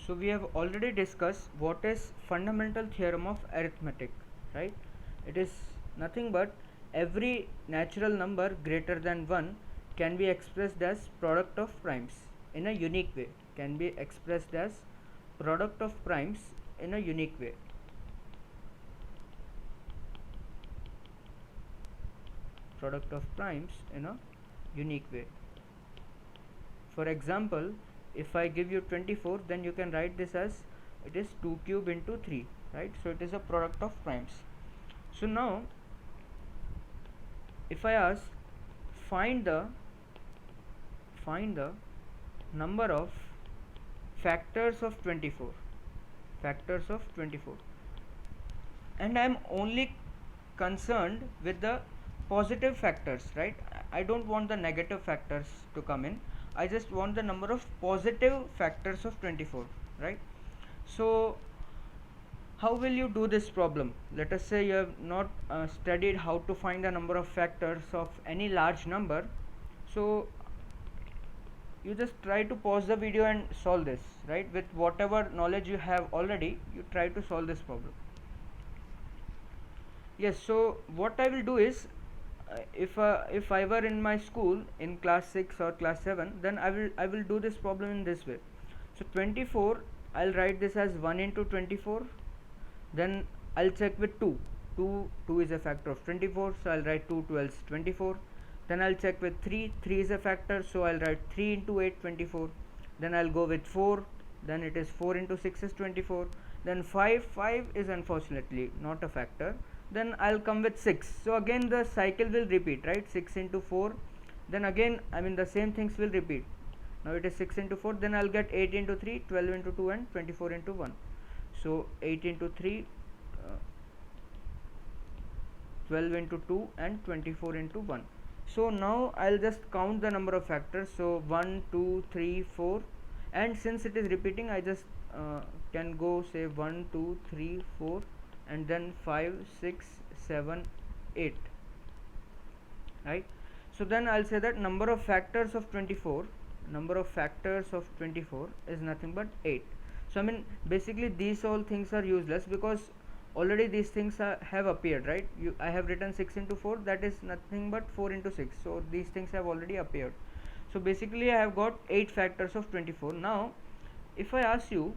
So we have already discussed what is fundamental theorem of arithmetic, right? It is nothing but every natural number greater than 1 can be expressed as product of primes in a unique way, can be expressed as product of primes in a unique way. Product of primes in a unique way. For example, if I give you 24, then you can write this as it is 2 cube into 3, right? So it is a product of primes. So now if I ask find the number of factors of 24, and I am only concerned with the positive factors, right? I don't want the negative factors to come in. I just want the number of positive factors of 24, right? So how will you do this problem? Let us say you have not studied how to find the number of factors of any large number. So you just try to pause the video and solve this, right? With whatever knowledge you have already, you try to solve this problem. Yes, so what I will do is if I were in my school in class 6 or class 7, then I will do this problem in this way. So 24, I'll write this as 1 into 24. Then I'll check with 2. 2 is a factor of 24, so I'll write 2 12s 24. Then I'll check with 3. 3 is a factor, so I'll write 3 into 8 24. Then I'll go with 4. Then it is 4 into 6 is 24. Then 5 is unfortunately not a factor. Then I'll come with 6. So again the cycle will repeat, right? 6 into 4. Then again the same things will repeat. Now it is 6 into 4. Then I'll get 8 into 3, 12 into 2, and 24 into 1. So 8 into 3, 12 into 2, and 24 into 1. So now I'll just count the number of factors. So 1 2 3 4, and since it is repeating, I just can go say 1 2 3 4, and then 5 6 7 8, right? So then I'll say that number of factors of 24 is nothing but 8. So basically these all things are useless because already these things have appeared, right? I have written 6 into 4, that is nothing but 4 into 6. So these things have already appeared. So basically I have got 8 factors of 24. Now if I ask you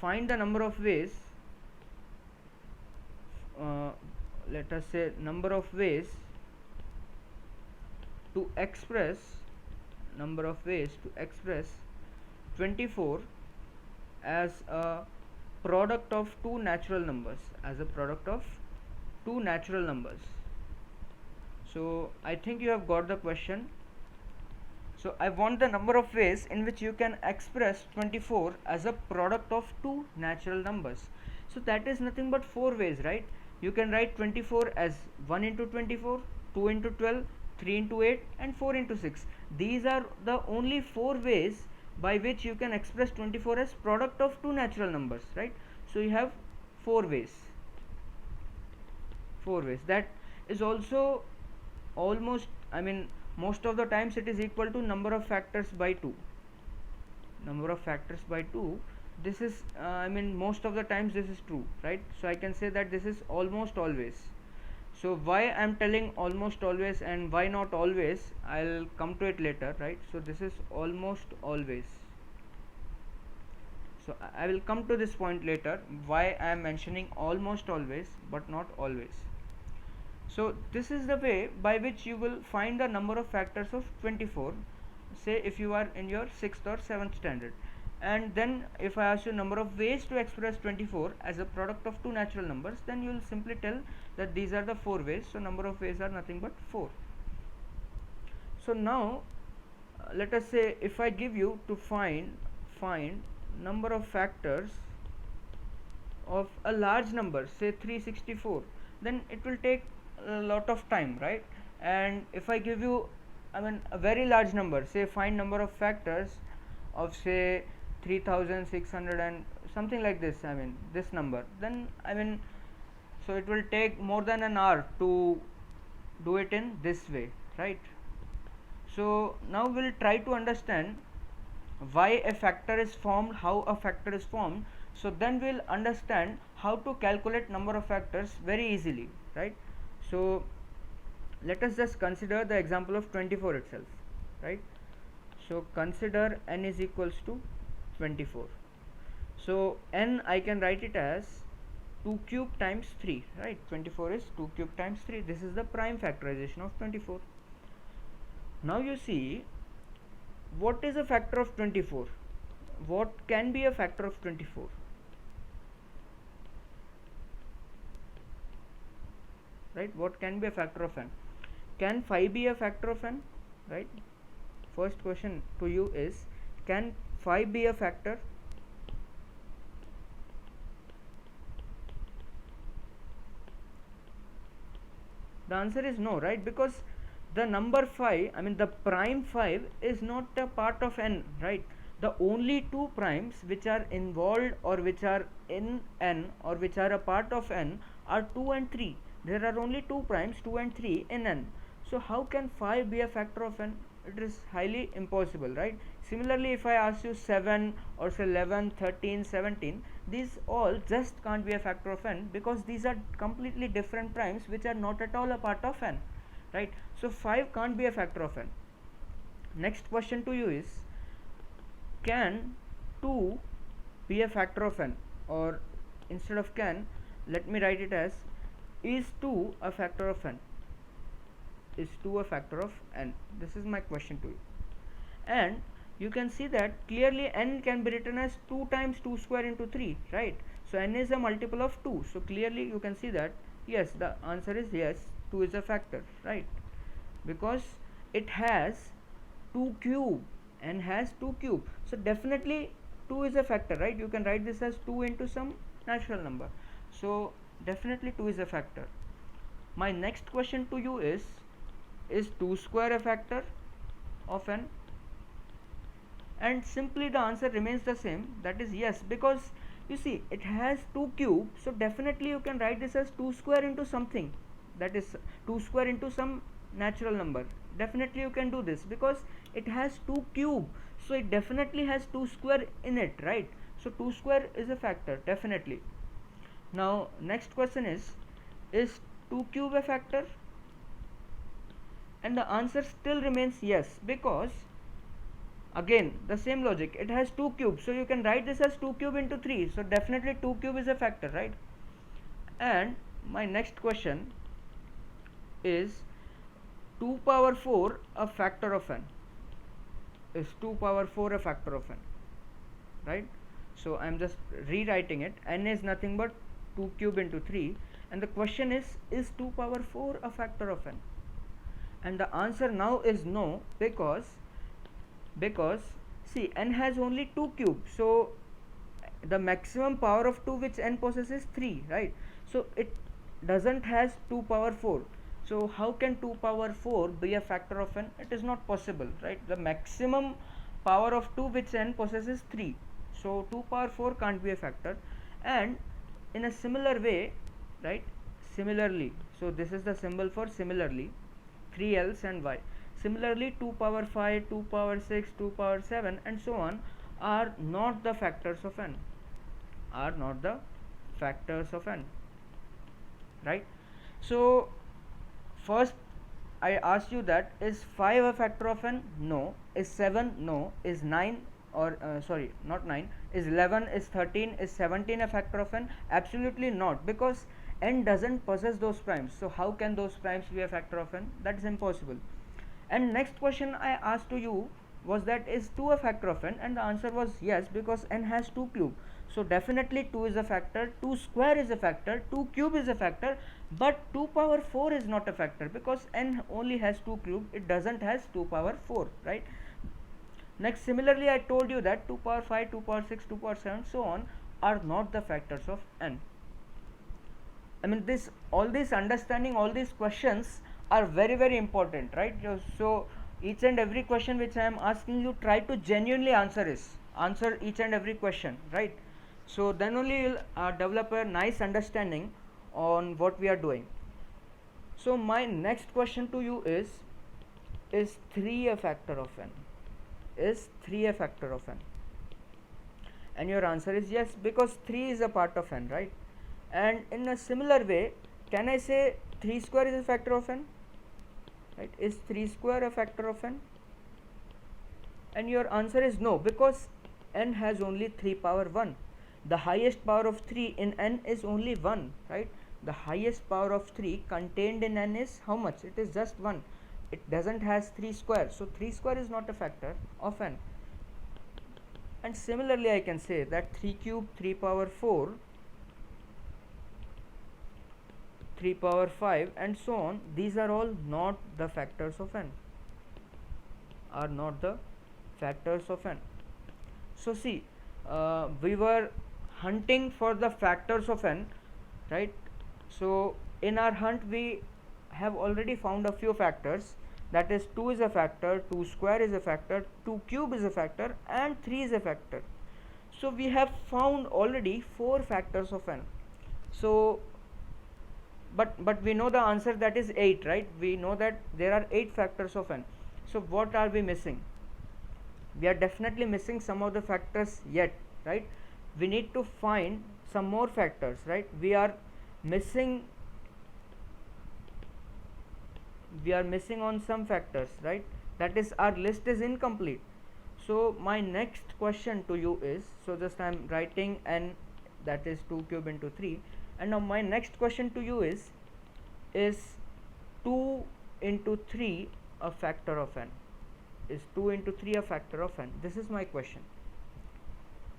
find the number of ways, let us say number of ways to express 24 as a product of two natural numbers, So I think you have got the question. So I want the number of ways in which you can express 24 as a product of two natural numbers. So that is nothing but 4 ways, right? You can write 24 as 1 into 24, 2 into 12, 3 into 8, and 4 into 6. These are the only 4 ways by which you can express 24 as product of two natural numbers, right? So you have 4 ways. That is also almost, most of the times it is equal to number of factors by 2. This is most of the times this is true, right? So I can say that this is almost always. So why I am telling almost always and why not always, I'll come to it later, right? So this is almost always. So I will come to this point later, why I am mentioning almost always but not always. So this is the way by which you will find the number of factors of 24, say if you are in your 6th or 7th standard. And then if I ask you number of ways to express 24 as a product of two natural numbers, then you will simply tell that these are the 4 ways. So number of ways are nothing but 4. So now let us say if I give you to find number of factors of a large number, say 364, then it will take a lot of time, right? And if I give you a very large number, say find number of factors of say 3600 and something like this, this number, then so it will take more than an hour to do it in this way, right? So now we'll try to understand why a factor is formed, how a factor is formed, so then we'll understand how to calculate number of factors very easily, right? So let us just consider the example of 24 itself, right? So consider n is equals to 24. So n, I can write it as 2 cube times 3, right? 24 is 2 cube times 3. This is the prime factorization of 24. Now you see, what is a factor of 24? What can be a factor of 24? Right? What can be a factor of n? Can 5 be a factor of n? Right? First question to you is, can 5 be a factor? The answer is no, right? Because the number 5, I mean the prime 5 is not a part of n, right? The only two primes which are involved or which are in n or which are a part of n are 2 and 3. There are only two primes, 2 and 3 in n. So how can 5 be a factor of n? It is highly impossible, right? Similarly, if I ask you 7 or say 11, 13, 17, these all just can't be a factor of n because these are completely different primes which are not at all a part of n, right? So 5 can't be a factor of n. Next question to you is, can 2 be a factor of n? Or instead of can, let me write it as, is 2 a factor of n? Is 2 a factor of n? This is my question to you. And you can see that clearly n can be written as 2 times 2 square into 3, right? So n is a multiple of 2. So clearly you can see that yes, the answer is yes, 2 is a factor, right? Because it has 2 cube, n has 2 cube. So definitely 2 is a factor, right? You can write this as 2 into some natural number. So definitely 2 is a factor. My next question to you is 2 square a factor of n? And simply the answer remains the same, that is yes, because you see it has 2 cube, so definitely you can write this as 2 square into something, that is 2 square into some natural number. Definitely you can do this because it has 2 cube, so it definitely has 2 square in it, right? So 2 square is a factor, definitely. Now next question is 2 cube a factor? And the answer still remains yes, because again the same logic, it has 2 cubes, so you can write this as 2 cube into 3, so definitely 2 cube is a factor, right? And my next question is 2 power 4 a factor of n? Is 2 power 4 a factor of n, right? So I am just rewriting it, n is nothing but 2 cube into 3, and the question is 2 power 4 a factor of n? And the answer now is no, because see n has only 2 cubes, so the maximum power of 2 which n possesses is 3, right? So it doesn't has 2 power 4, so how can 2 power 4 be a factor of n? It is not possible, right? The maximum power of 2 which n possesses is 3, so 2 power 4 can't be a factor. And in a similar way, right, similarly, so this is the symbol for similarly, 3 L's and y. Similarly 2 power 5, 2 power 6, 2 power 7 and so on are not the factors of n, are not the factors of n, right? So first I asked you that is 5 a factor of n? No. Is 7? No. Is 9 or sorry, not 9, is 11, is 13, is 17 a factor of n? Absolutely not, because n doesn't possess those primes, so how can those primes be a factor of n? That is impossible. And next question I asked to you was that is 2 a factor of n, and the answer was yes, because n has 2 cube, so definitely 2 is a factor, 2 square is a factor, 2 cube is a factor, but 2 power 4 is not a factor because n only has 2 cube, it doesn't has 2 power 4, right? Next, similarly I told you that 2 power 5, 2 power 6, 2 power 7 so on are not the factors of n. I mean this, all this understanding, all these questions are very very important, right? So each and every question which I am asking you, try to genuinely answer each and every question, right? So then only you will develop a nice understanding on what we are doing. So my next question to you is 3 a factor of n? is 3 a factor of n? And your answer is yes, because 3 is a part of n, right? And in a similar way, can I say 3 square is a factor of n? Right? Is 3 square a factor of n? And your answer is no, because n has only 3 power 1. The highest power of 3 in n is only 1, right? The highest power of 3 contained in n is how much? It is just 1. It doesn't has 3 square, so 3 square is not a factor of n. And similarly I can say that 3 cube, 3 power 4, 3 power 5 and so on, these are all not the factors of n, are not the factors of n. So see, we were hunting for the factors of n, right? So in our hunt we have already found a few factors, that is 2 is a factor, 2 square is a factor, 2 cube is a factor and 3 is a factor. So we have found already 4 factors of n. So but we know the answer, that is 8, right? We know that there are 8 factors of n. So what are we missing? We are definitely missing some of the factors yet, right? We need to find some more factors, right? We are missing on some factors, right? That is, our list is incomplete. So my next question to you is, so just I am writing n, that is 2 cube into 3, and now my next question to you is 2 into 3 a factor of n? Is 2 into 3 a factor of n? This is my question.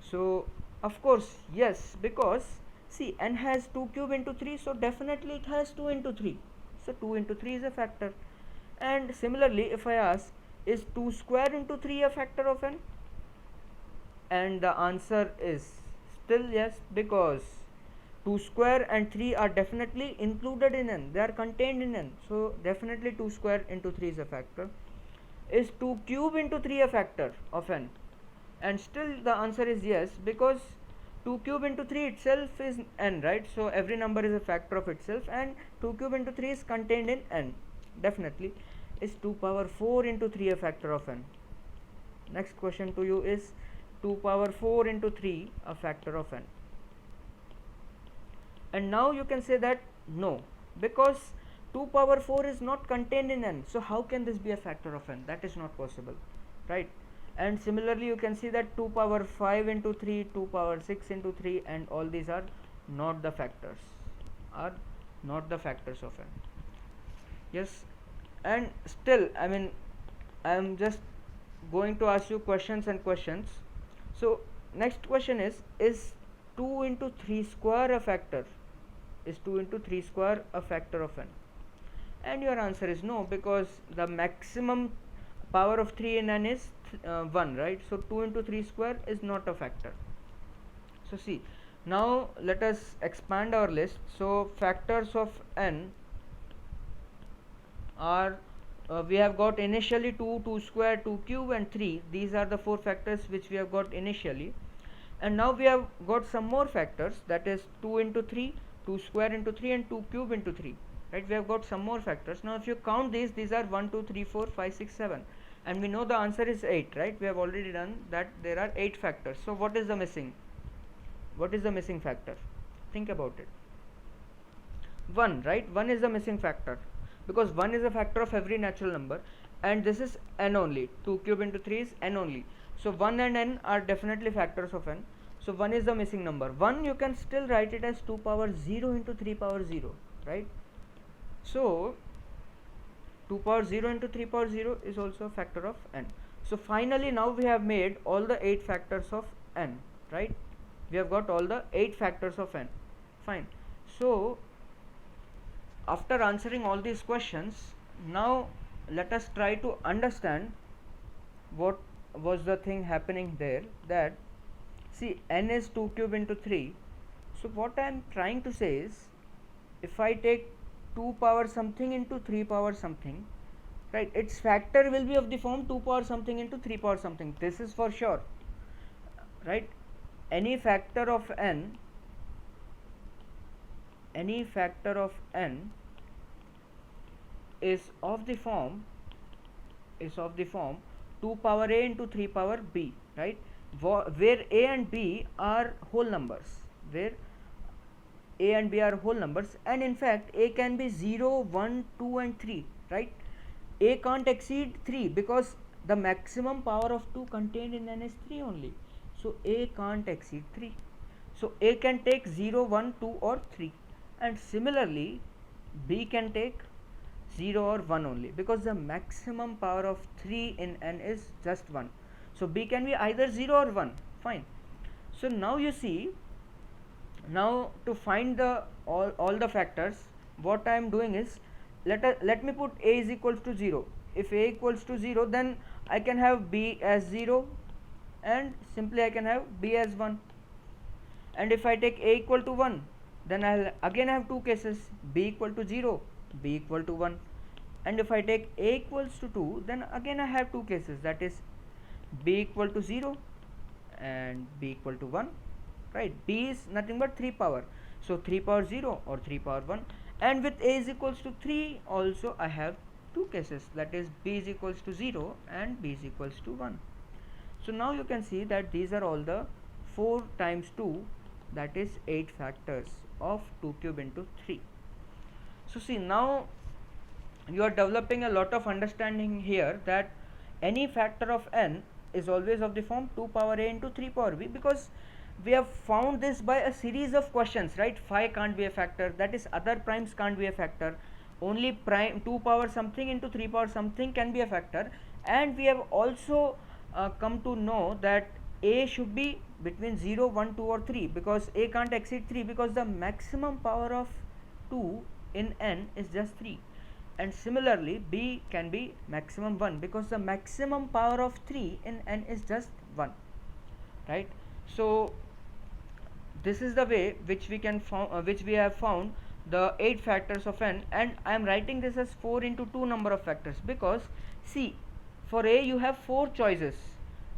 So of course yes, because see, n has 2 cube into 3, so definitely it has 2 into 3. So 2 into 3 is a factor. And similarly, if I ask, is 2 square into 3 a factor of n? And the answer is still yes, because 2 square and 3 are definitely included in n, they are contained in n. So definitely 2 square into 3 is a factor. Is 2 cube into 3 a factor of n? And still the answer is yes, because 2 cube into 3 itself is n, right? So every number is a factor of itself, and 2 cube into 3 is contained in n. Definitely. Is 2 power 4 into 3 a factor of n? Next question to you is 2 power 4 into 3 a factor of n? And now you can say that no, because 2 power 4 is not contained in n, so how can this be a factor of n? That is not possible, right? And similarly you can see that 2 power 5 into 3, 2 power 6 into 3, and all these are not the factors, are not the factors of n. Yes, and still I mean I am just going to ask you questions and questions. So next question is 2 into 3 square a factor? Is 2 into 3 square a factor of n? And your answer is no, because the maximum power of 3 in n is 1, right? So 2 into 3 square is not a factor. So see, now let us expand our list. So factors of n are, we have got initially 2, 2 square, 2 cube and 3. These are the 4 factors which we have got initially. And now we have got some more factors, that is 2 into 3, 2 square into 3 and 2 cube into 3, right? We have got some more factors. Now if you count these are 1, 2, 3, 4, 5, 6, 7, and we know the answer is 8, right? We have already done that, there are 8 factors. So what is the missing? What is the missing factor? Think about it. 1, right? 1 is the missing factor, because 1 is a factor of every natural number, and this is n only. 2 cube into 3 is n only. So 1 and n are definitely factors of n. So 1 is the missing number. 1 you can still write it as 2 power 0 into 3 power 0, right? So 2 power 0 into 3 power 0 is also a factor of n. So finally now we have made all the 8 factors of n, right? We have got all the 8 factors of n. Fine. So after answering all these questions, now let us try to understand what was the thing happening there. That, see, n is 2 cube into 3. So what I am trying to say is, if I take 2 power something into 3 power something, right, its factor will be of the form 2 power something into 3 power something. This is for sure, right? Any factor of n is of the form 2 power a into 3 power b, right? Where a and b are whole numbers, where a and b are whole numbers, and in fact a can be 0, 1, 2 and 3, right? A can't exceed 3 because the maximum power of 2 contained in n is 3 only, so a can't exceed 3. So a can take 0, 1, 2 or 3, and similarly b can take 0 or 1 only because the maximum power of 3 in n is just 1. So b can be either 0 or 1, fine. So now you see, now to find the all the factors, what I am doing is, let me put a is equals to 0. If a equals to 0, then I can have b as 0 and simply I can have b as 1. And if I take a equal to 1, then I'll again have two cases, b equal to 0, b equal to 1. And if I take a equals to 2, then again I have two cases, that is b equal to 0 and b equal to 1, right? B is nothing but 3 power, so 3 power 0 or 3 power 1. And with a is equals to 3 also I have two cases, that is b is equals to 0 and b is equals to 1. So now you can see that these are all the 4 times 2, that is 8 factors of 2 cube into 3. So see, now you are developing a lot of understanding here that any factor of n is always of the form 2 power a into 3 power b, because we have found this by a series of questions, right? Phi can't be a factor, that is other primes can't be a factor, only prime 2 power something into 3 power something can be a factor. And we have also come to know that a should be between 0, 1, 2 or 3, because a can't exceed 3 because the maximum power of 2 in n is just 3. And similarly b can be maximum 1 because the maximum power of 3 in n is just 1, right? So this is the way which we can which we have found the 8 factors of n, and I am writing this as 4 into 2 number of factors because see, for a you have 4 choices,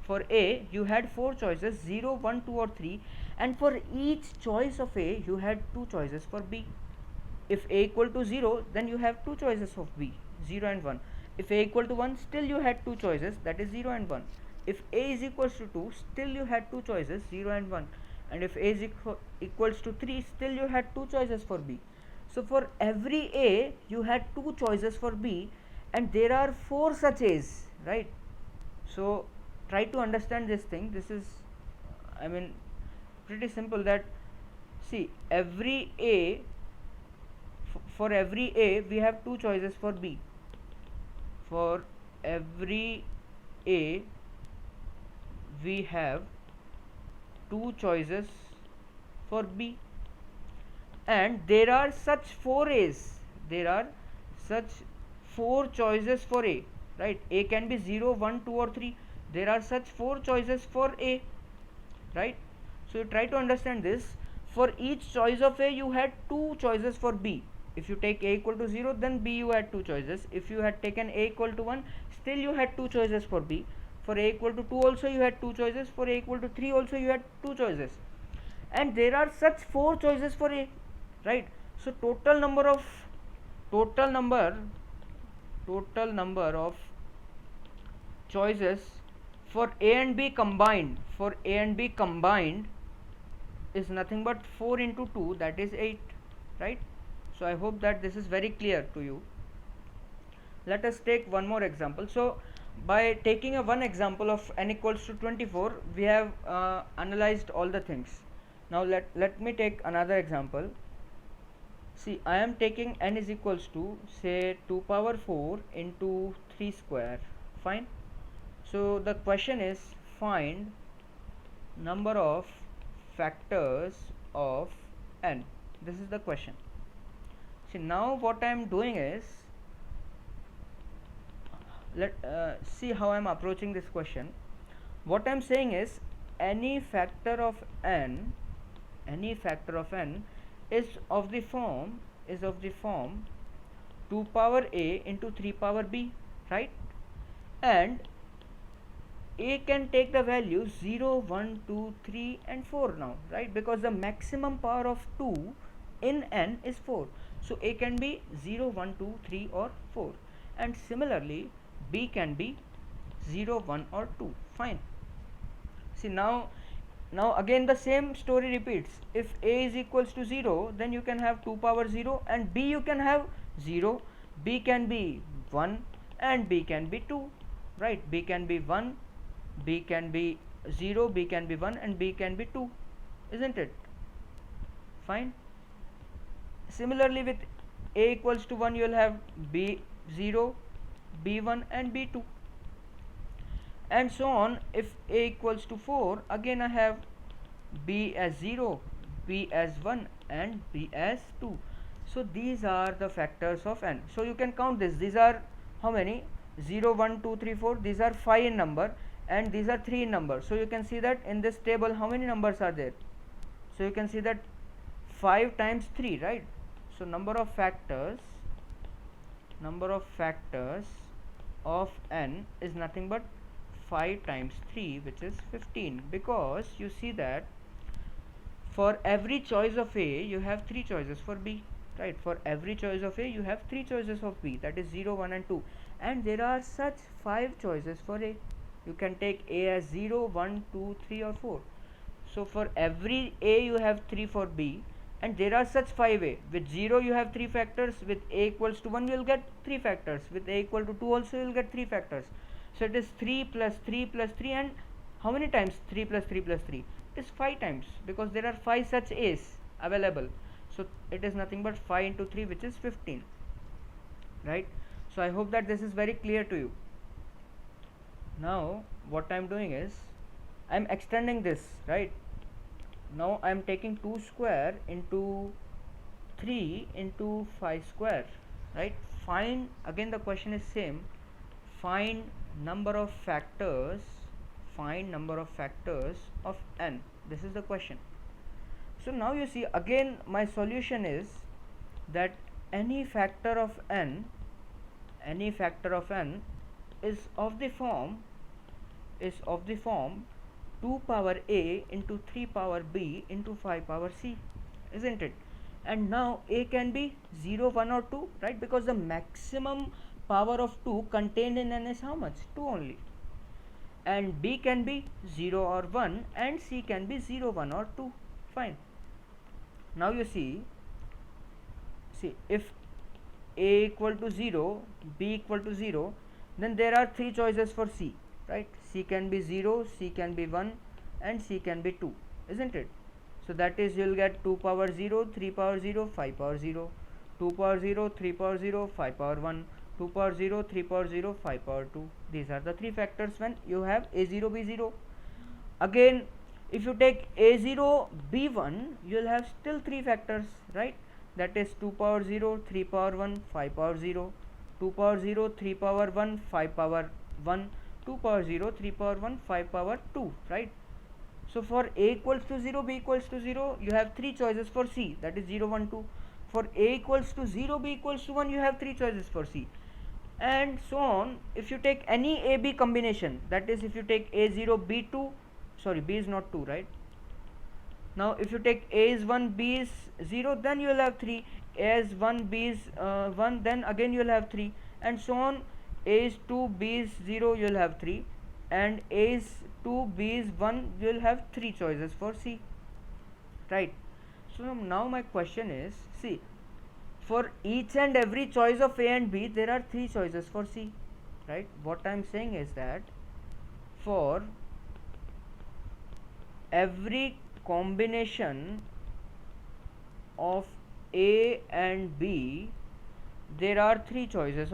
for a you had 4 choices, 0, 1, 2 or 3, and for each choice of a you had 2 choices for b. If a equal to 0, then you have 2 choices of b, 0 and 1. If a equal to 1, still you had 2 choices, that is 0 and 1. If a is equals to 2, still you had 2 choices, 0 and 1. And if a is equals to 3, still you had 2 choices for b. So for every a you had 2 choices for b, and there are 4 such a's, right? So try to understand this thing. This is, I mean, pretty simple, that see, every a, for every a we have 2 choices for b. For every a we have 2 choices for b, and there are such 4 a's, there are such 4 choices for a, right? A can be 0, 1, 2 or 3, there are such 4 choices for a, right? So you try to understand this. For each choice of a you had 2 choices for b. If you take a equal to 0, then b you had 2 choices. If you had taken a equal to 1, still you had 2 choices for b. For a equal to 2 also you had 2 choices. For a equal to 3 also you had 2 choices. And there are such 4 choices for a, right? So total number of choices for a and b combined, is nothing but 4 into 2, that is 8, right? So I hope that this is very clear to you. Let us take one more example. So by taking a one example of n equals to 24, we have analyzed all the things. Now let me take another example. See, I am taking n is equals to say 2 power 4 into 3 square, fine. So the question is, find number of factors of n. This is the question. See, now what I am doing is, let see how I am approaching this question. What I am saying is, any factor of n is of the form 2 power a into 3 power b, right? And a can take the values 0, 1, 2, 3 and 4 now, right? Because the maximum power of 2 in n is 4. So a can be 0, 1, 2, 3 or 4. And similarly b can be 0, 1 or 2. Fine. See, now again the same story repeats. If a is equals to 0, then you can have 2 power 0, and b you can have 0, b can be 1 and b can be 2, right? B can be 1, b can be 0, b can be 1 and b can be 2, isn't it? Fine. Similarly, with a equals to 1, you will have b0, b1 and b2, and so on. If a equals to 4, again I have b as 0, b as 1 and b as 2. So these are the factors of n. So you can count this. These are how many? 0, 1, 2, 3, 4. These are 5 in number and these are 3 in number. So you can see that in this table how many numbers are there? So you can see that 5 times 3, right? So number of factors of n is nothing but 5 times 3, which is 15, because you see that for every choice of a you have 3 choices for b, right? For every choice of a you have 3 choices of b, that is 0, 1 and 2, and there are such 5 choices for a. You can take a as 0, 1, 2, 3 or 4. So for every a you have 3 for b, and there are such 5a. With 0 you have 3 factors, with a equals to 1 you will get 3 factors, with a equal to 2 also you will get 3 factors. So it is 3 plus 3 plus 3, and how many times 3 plus 3 plus 3? It is 5 times, because there are 5 such a's available. So it is nothing but 5 into 3, which is 15, right? So I hope that this is very clear to you. Now what I am doing is I am extending this, right? Now I am taking 2 square into 3 into 5 square, right? Find, again the question is same, find number of factors of n. This is the question. So now you see, again my solution is that any factor of n is of the form 2 power a into 3 power b into 5 power c, isn't it? And now a can be 0, 1 or 2, right? Because the maximum power of 2 contained in n is how much? 2 only. And b can be 0 or 1 and c can be 0, 1 or 2. Fine. Now you see if a equal to 0, b equal to 0, then there are 3 choices for c, right? C can be 0, C can be 1 and C can be 2, isn't it? So that is, you will get 2 power 0, 3 power 0, 5 power 0, 2 power 0, 3 power 0, 5 power 1, 2 power 0, 3 power 0, 5 power 2. These are the 3 factors when you have a0, b0. Again, if you take a0, b1, you will have still 3 factors, right? That is 2 power 0, 3 power 1, 5 power 0, 2 power 0, 3 power 1, 5 power 1, 2 power 0, 3 power 1, 5 power 2, right? So for a equals to 0, b equals to 0, you have 3 choices for c, that is 0, 1, 2. For a equals to 0, b equals to 1, you have 3 choices for c, and so on. If you take any ab combination, that is if you take a0, b2, sorry, b is not 2, right? Now if you take a is 1, b is 0, then you will have 3, a is 1, b is 1, then again you will have 3, and so on. A is 2, b is 0, you will have 3, and a is 2, b is 1, you will have 3 choices for c, right? So now my question is, see, for each and every choice of a and b, there are 3 choices for c, right? What I am saying is that for every combination of a and b, there are 3 choices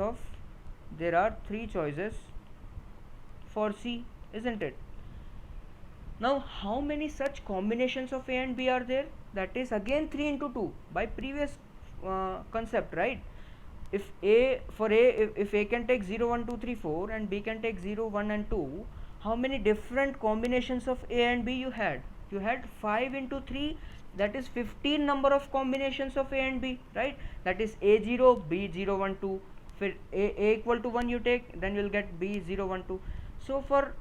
for c, isn't it? Now how many such combinations of a and b are there? That is again 3 into 2 by previous concept, right? If a can take 0, 1, 2, 3, 4 and b can take 0, 1 and 2, how many different combinations of a and b you had? You had 5 into 3, that is 15 number of combinations of a and b, right? That is a0, b0, 1, 2. If a equal to 1 you take, then you will get b0, 1, 2. So for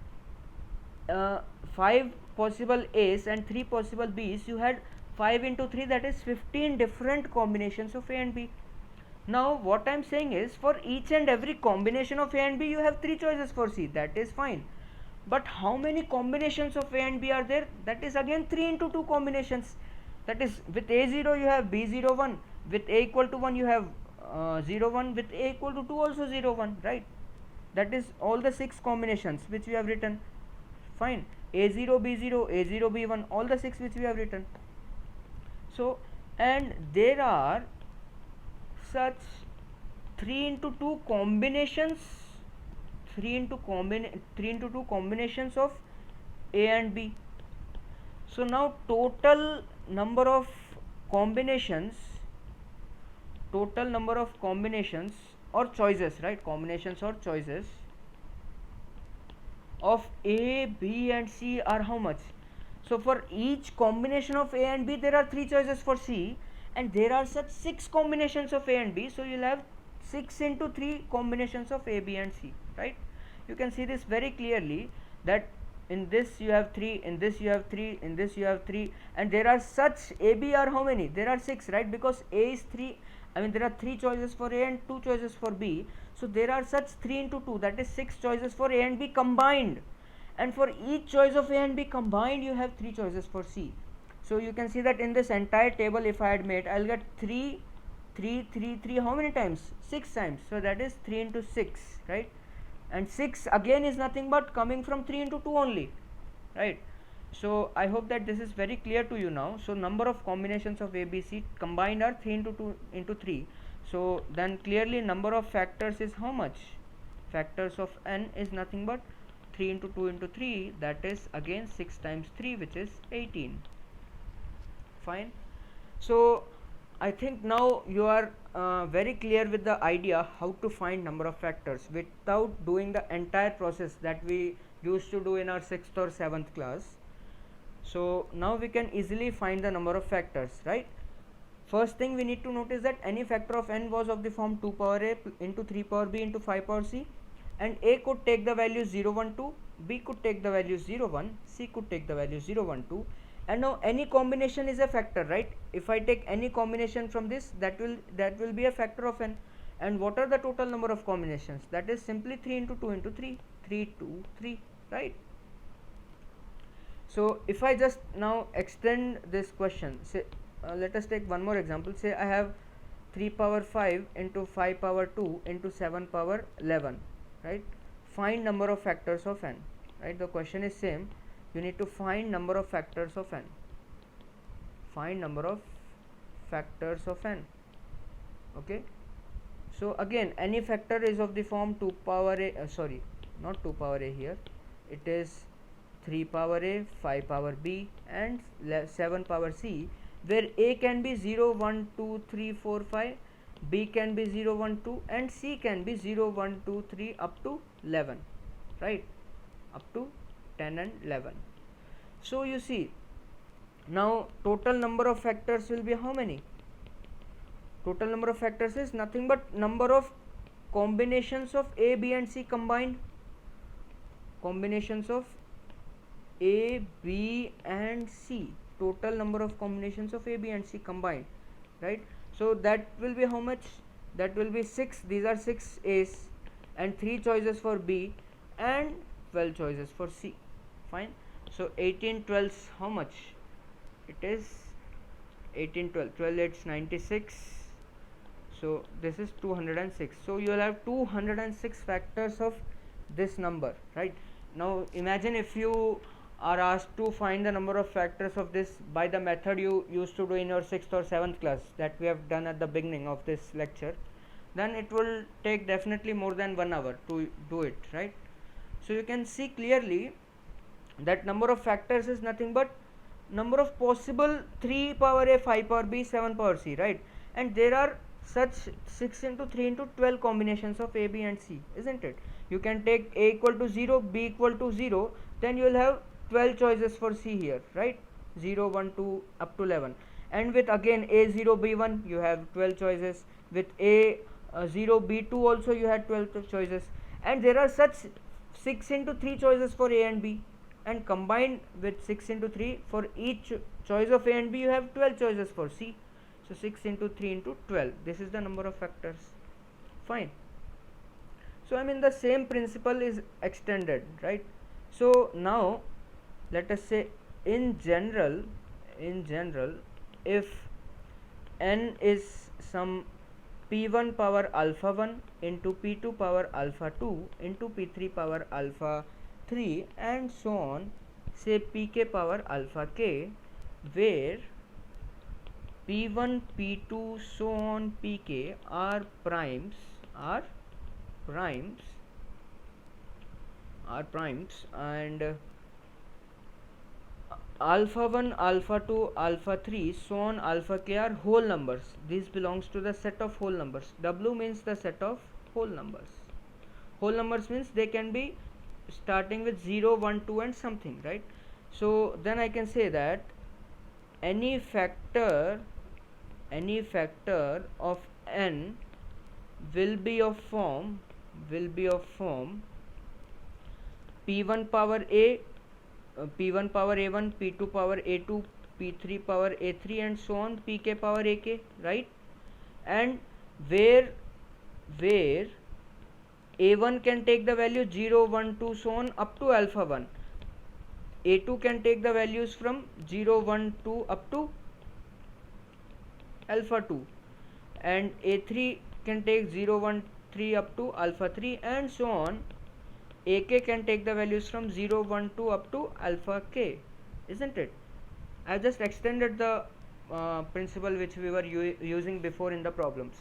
5 possible a's and 3 possible b's, you had 5 into 3, that is 15 different combinations of a and b. Now what I'm saying is, for each and every combination of A and B you have 3 choices for C, that is fine. But how many combinations of A and B are there? That is again 3 into 2 combinations. That is, with A0 you have B0 1, with A equal to 1 you have 0 1, with A equal to 2 also 0 1, right? That is all the 6 combinations which we have written. Fine. A0 B0, A0 B1, all the 6 which we have written. So, and there are such 3 into 2 combinations, 3 into 2 combinations of A and B. So now combinations total number of combinations or choices, right, combinations or choices of A, B and C are how much? So for each combination of A and B there are 3 choices for C, and there are such 6 combinations of A and B, so you'll have 6 into 3 combinations of A, B and C, right? You can see this very clearly, that in this you have 3, in this you have 3, in this you have 3, and there are such A, B are how many? There are 6, right? Because A is 3, I mean there are 3 choices for A and 2 choices for B, so there are such 3 into 2, that is 6 choices for A and B combined, and for each choice of A and B combined you have 3 choices for C. So you can see that in this entire table, if I had made, I'll get 3 3 3 3 how many times? 6 times. So that is 3 into 6, right? And 6 again is nothing but coming from 3 into 2 only, right? So I hope that this is very clear to you now. So number of combinations of A, B, C combined are 3 into 2 into 3. So then clearly number of factors is how much? Factors of n is nothing but 3 into 2 into 3, that is again 6 times 3, which is 18. Fine. So I think now you are very clear with the idea how to find number of factors without doing the entire process that we used to do in our 6th or 7th class. So now we can easily find the number of factors, right? First thing we need to notice that any factor of n was of the form 2 power a into 3 power b into 5 power c, and a could take the value 0 1 2, b could take the value 0 1, c could take the value 0 1 2, and now any combination is a factor, right? If I take any combination from this, that will be a factor of n. And what are the total number of combinations? That is simply 3 into 2 into 3, 3 2 3, right? So if I just now extend this question, say let us take one more example. Say I have 3 power 5 into 5 power 2 into 7 power 11, right? Find number of factors of n, right? The question is same. You need to find number of factors of n. Find number of factors of n. Okay. So again, any factor is of the form 2 power a, sorry, not 2 power a here. It is 3 power a, 5 power b and 7 power c, where a can be 0 1 2 3 4 5, b can be 0 1 2 and c can be 0 1 2 3 up to 11, right? Up to 10 and 11. So you see, now total number of factors will be how many? Total number of factors is nothing but number of combinations of a, b and c combined. Combinations of a, b and c, total number of combinations of a, b and c combined, right? So that will be how much? That will be 6. These are 6 a's and 3 choices for b and 12 choices for c. Fine. So 18 12s how much? It is 18 12, 12 8 96. So this is 206. So you will have 206 factors of this number, right? Now imagine if you are asked to find the number of factors of this by the method you used to do in your 6th or 7th class that we have done at the beginning of this lecture, then it will take definitely more than 1 hour to do it, right? So you can see clearly that number of factors is nothing but number of possible 3 power a, 5 power b, 7 power c, right? And there are such 6 into 3 into 12 combinations of a, b and c, isn't it? You can take a equal to 0, b equal to 0, then you will have 12 choices for c here, right? 0 1 2 up to 11. And with again a0 b1 you have 12 choices, with a0 b2 also you had 12 choices, and there are such 6 into 3 choices for a and b, and combined with 6 into 3 for each choice of a and b you have 12 choices for c. So 6 into 3 into 12, this is the number of factors. Fine. So I mean the same principle is extended, right? So now let us say in general, if n is some p1 power alpha 1 into p2 power alpha 2 into p3 power alpha 3 and so on, say pk power alpha k, where p1 p2 so on pk are primes, primes and alpha 1 alpha 2 alpha 3 so on alpha k are whole numbers. This belongs to the set of whole numbers. W means the set of whole numbers. Whole numbers means they can be starting with 0 1 2 and something, right? So then I can say that any factor of n will be of form p1 power a, p1 power a1, p2 power a2, p3 power a3 and so on pk power ak, right? And where a1 can take the value 0 1 2 so on up to alpha 1, a2 can take the values from 0 1 2 up to alpha 2, and a3 can take 0 1 3 up to alpha 3 and so on. AK can take the values from 0 1 2 up to alpha k, isn't it? I just extended the principle which we were using before in the problems.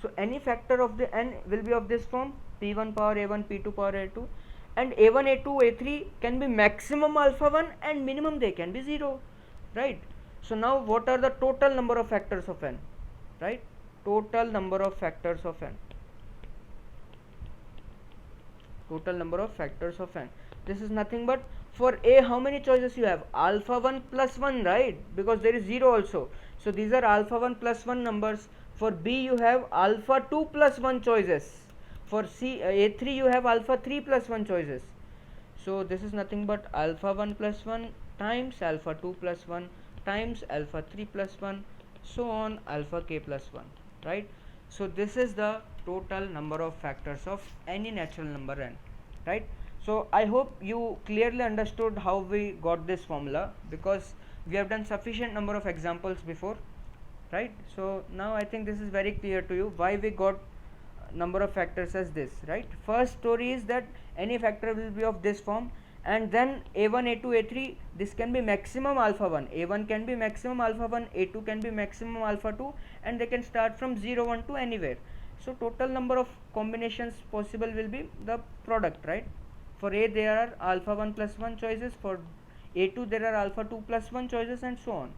So any factor of the n will be of this form: p1 power a1, p2 power a2, and a1 a2 a3 can be maximum alpha 1 and minimum they can be 0, right? So now what are the total number of factors of n, right? Total number of factors of n. Total number of factors of n. This is nothing but, for a how many choices you have? Alpha 1 plus 1, right? Because there is 0 also. So these are alpha 1 plus 1 numbers. For b you have alpha 2 plus 1 choices. For a3 you have alpha 3 plus 1 choices. So this is nothing but alpha 1 plus 1 times alpha 2 plus 1 times alpha 3 plus 1 so on alpha k plus 1, right? So this is the total number of factors of any natural number n, right? So I hope you clearly understood how we got this formula, because we have done sufficient number of examples before, right? So now I think this is very clear to you why we got number of factors as this, right? First story is that any factor will be of this form, and then a1 a2 a3, this can be maximum alpha 1, a1 can be maximum alpha 1, a2 can be maximum alpha 2, and they can start from 0 1 to anywhere. So total number of combinations possible will be the product, right? For a there are alpha 1 plus 1 choices, for a2 there are alpha 2 plus 1 choices and so on.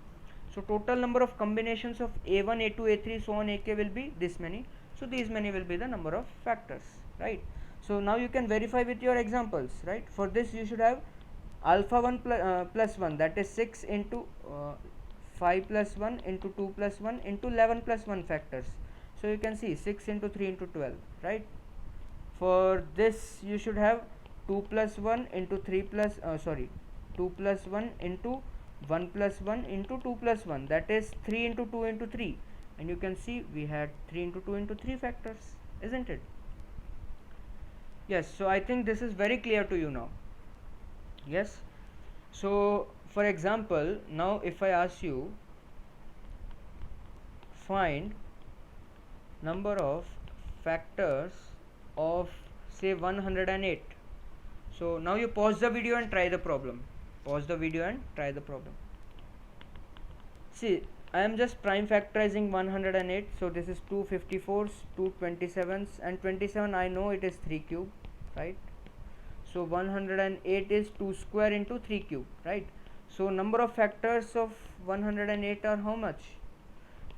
So total number of combinations of a1 a2 a3 so on ak will be this many. So these many will be the number of factors, right? So now you can verify with your examples, right? For this you should have alpha 1 plus 1, that is 6 into 5 plus 1 into 2 plus 1 into 11 plus 1 factors. So you can see 6 into 3 into 12, right? For this you should have 2 plus 1 into 3 plus 2 plus 1 into 1 plus 1 into 2 plus 1, that is 3 into 2 into 3, and you can see we had 3 into 2 into 3 factors, isn't it? Yes, so I think this is very clear to you now. Yes, so for example, now if I ask you find number of factors of say 108, so now you pause the video and try the problem. Pause the video and try the problem. See, I am just prime factorizing 108, so this is 254s, 227s, and 27 I know it is 3 cube, right? So 108 is 2 square into 3 cube, right? So number of factors of 108 are how much?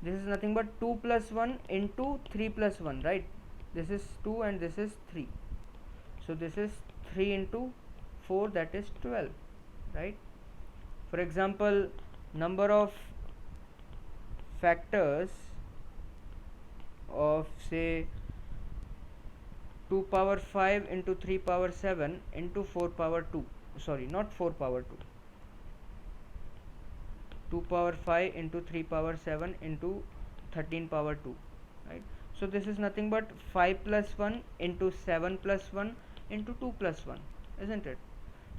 This is nothing but 2 plus 1 into 3 plus 1, right? This is 2 and this is 3. So this is 3 into 4, that is 12, right? For example, number of factors of say 2 power 5 into 3 power 7 into 4 power 2, sorry, not 4 power 2, 2 power 5 into 3 power 7 into 13 power 2, right? So this is nothing but 5 plus 1 into 7 plus 1 into 2 plus 1, isn't it?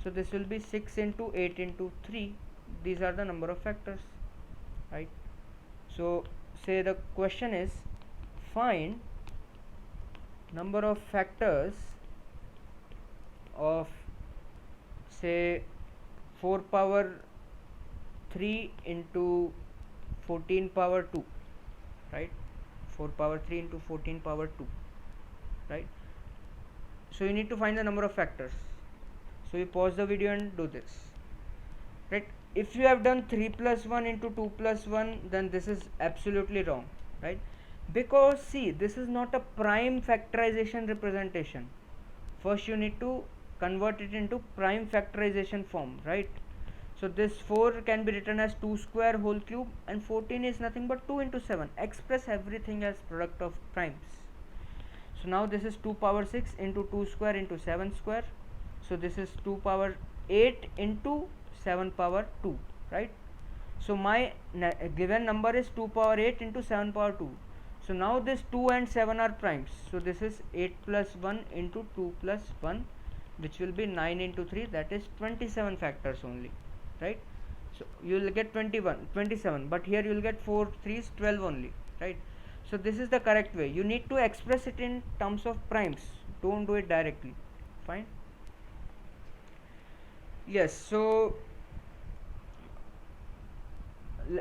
So this will be 6 into 8 into 3. These are the number of factors, right? So say the question is, find number of factors of say 4 power 3 into 14 power 2, right? 4 power 3 into 14 power 2, right? So you need to find the number of factors. So you pause the video and do this, right? If you have done 3 plus 1 into 2 plus 1, then this is absolutely wrong, right? Because see, this is not a prime factorization representation. First you need to convert it into prime factorization form, right? So this 4 can be written as 2 square whole cube, and 14 is nothing but 2 into 7. Express everything as product of primes. So now this is 2 power 6 into 2 square into 7 square. So this is 2 power 8 into 7 power 2, right? So my given number is 2 power 8 into 7 power 2. So now this 2 and 7 are primes. So this is 8 plus 1 into 2 plus 1, which will be 9 into 3, that is 27 factors only, right? So you will get 27, but here you will get 4 3s 12 only, right? So this is the correct way. You need to express it in terms of primes. Don't do it directly. Fine. Yes. So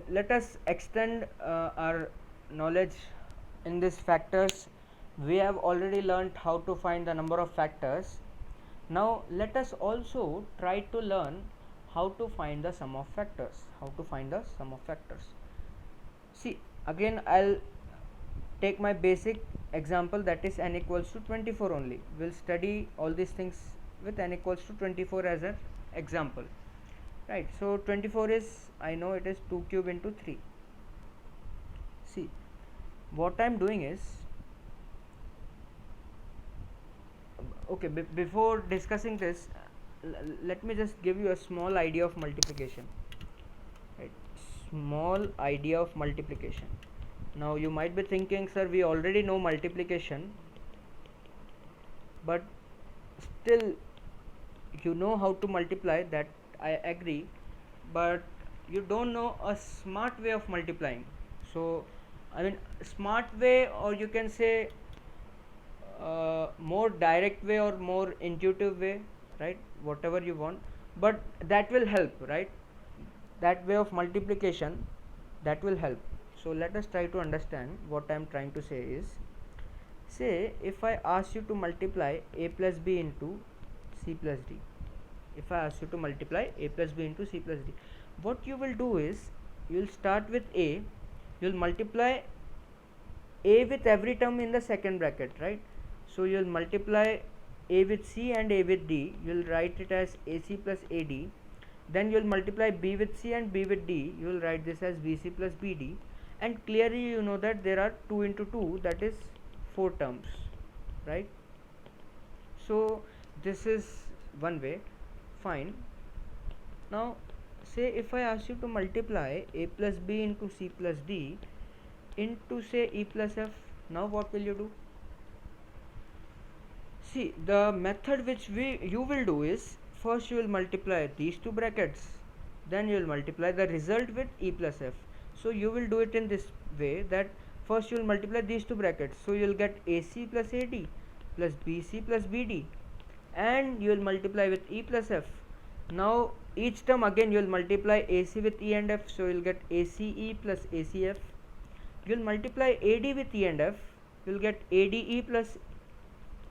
let us extend our knowledge in these factors. We have already learned how to find the number of factors. Now let us also try to learn how to find the sum of factors. See, again I'll take my basic example, that is n equals to 24 only. We'll study all these things with n equals to 24 as an example, right? So 24 is, I know it is 2 cube into 3. See, what I'm doing is, okay, before discussing this, let me just give you a small idea of multiplication, right? Small idea of multiplication. Now you might be thinking, sir, we already know multiplication, but still you know how to multiply, that I agree, but you don't know a smart way of multiplying. So I mean, smart way, or you can say more direct way or more intuitive way, right? Whatever you want, but that will help, right? That way of multiplication, that will help. So let us try to understand. What I am trying to say is, say if I ask you to multiply a plus b into c plus d, if I ask you to multiply a plus b into c plus d, what you will do is, you will start with a, you will multiply a with every term in the second bracket, right? So you will multiply a with c and a with d, you will write it as ac plus ad. Then you will multiply b with c and b with d, you will write this as bc plus bd, and clearly you know that there are 2 into 2, that is 4 terms, right? So this is one way. Fine. Now say if I ask you to multiply a plus b into c plus d into say e plus f, now what will you do? See, the method which you will do is, first you will multiply these two brackets, then you will multiply the result with e plus f. So you will do it in this way, that first you will multiply these two brackets, so you will get ac plus ad plus bc plus bd, and you will multiply with e plus f. Now each term again you will multiply ac with e and f, so you will get ace plus acf. You will multiply ad with e and f, you will get ade plus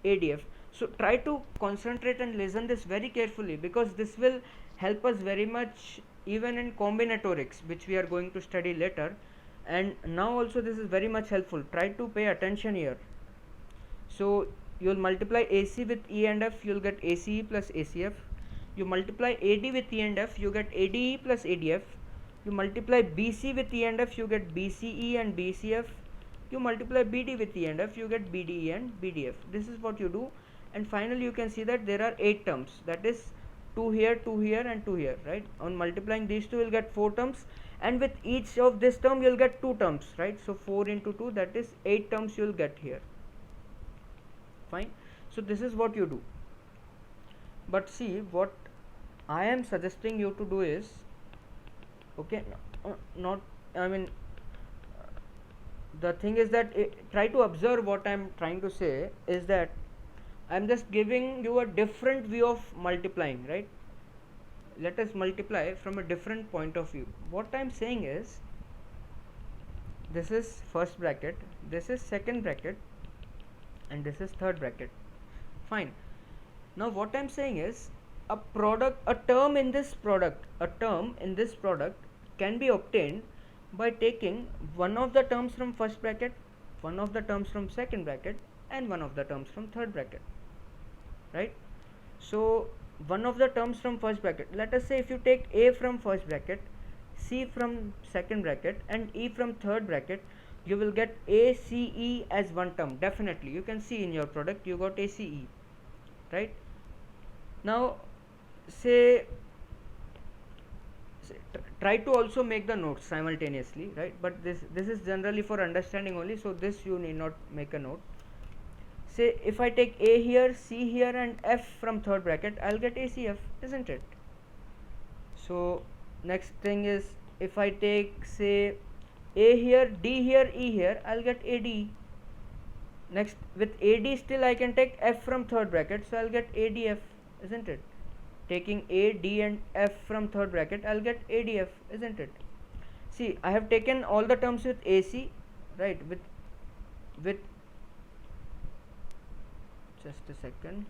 adf. So try to concentrate and listen this very carefully, because this will help us very much even in combinatorics, which we are going to study later, and now also this is very much helpful. Try to pay attention here. So you will multiply ac with e and f, you will get ace plus acf. You multiply ad with e and f, you get ade plus adf. You multiply bc with e and f, you get bce and bcf. You multiply bd with e and f, you get bde and bdf. This is what you do, and finally you can see that there are 8 terms, that is 2 here, 2 here and 2 here, right? On multiplying these two, you will get 4 terms, and with each of this term you'll get 2 terms, right? So 4 into 2, that is 8 terms you'll get here. Fine. So this is what you do. But see, what I am suggesting you to do is, okay, not, I mean, the thing is that try to observe what I am trying to say is that I am just giving you a different view of multiplying, right? Let us multiply from a different point of view. What I am saying is, this is first bracket, this is second bracket, and this is third bracket. Fine. Now what I am saying is, a term in this product can be obtained by taking one of the terms from first bracket, one of the terms from second bracket, and one of the terms from third bracket, right? So one of the terms from first bracket, let us say if you take a from first bracket, c from second bracket, and e from third bracket, you will get ACE as one term. Definitely you can see in your product you got ACE, right? Now say try to also make the notes simultaneously, right? But this is generally for understanding only, so this you need not make a note. Say if I take A here, C here, and F from third bracket, I'll get ACF, isn't it? So next thing is, if I take say A here, D here, E here, I'll get AD. Next, with AD still I can take F from third bracket, so I'll get ADF, isn't it? Taking A, D and F from third bracket, I'll get ADF, isn't it? See, I have taken all the terms with AC, right? With just a second.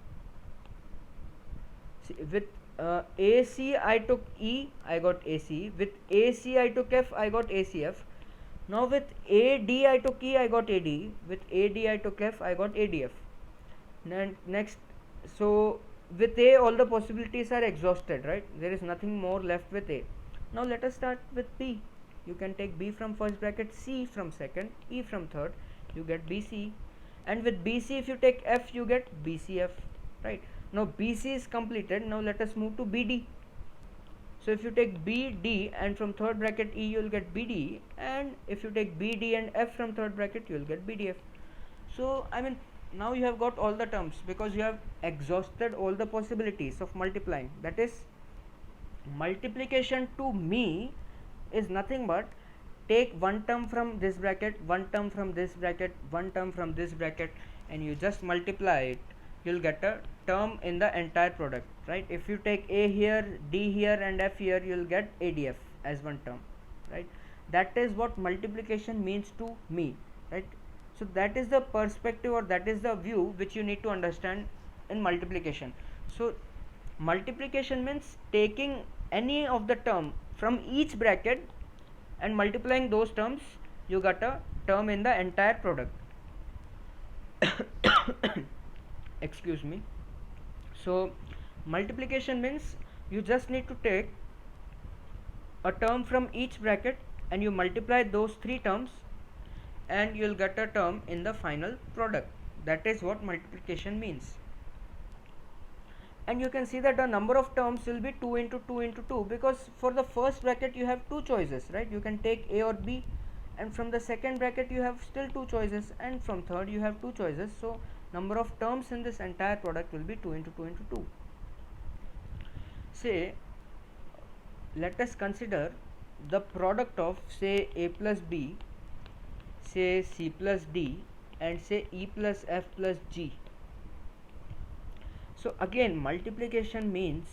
See, with AC I took E, I got AC. With AC I took F, I got ACF. Now with AD I took E, I got AD. With AD I took F, I got ADF. Next, so with A all the possibilities are exhausted, right? There is nothing more left with A. Now let us start with B. You can take B from first bracket, C from second, E from third, you get BC. And with BC if you take F, you get BCF, right? Now BC is completed. Now let us move to BD. So if you take BD and from third bracket E, you will get BD, and if you take BD and F from third bracket, you will get BDF. So I mean, now you have got all the terms because you have exhausted all the possibilities of multiplying. That is, multiplication to me is nothing but take one term from this bracket, one term from this bracket, one term from this bracket, and you just multiply it. You'll get a term in the entire product, right? If you take A here, D here, and F here, you'll get ADF as one term, right? That is what multiplication means to me, right? So that is the perspective, or that is the view which you need to understand in multiplication. So multiplication means taking any of the term from each bracket and multiplying those terms, you got a term in the entire product. Excuse me. So multiplication means you just need to take a term from each bracket and you multiply those three terms and you'll get a term in the final product. That is what multiplication means. And you can see that the number of terms will be 2 into 2 into 2, because for the first bracket you have two choices, right? You can take A or B, and from the second bracket you have still two choices, and from third you have two choices. So number of terms in this entire product will be 2 into 2 into 2. Say, let us consider the product of say A plus B, say C plus D, and say E plus F plus G. So again, multiplication means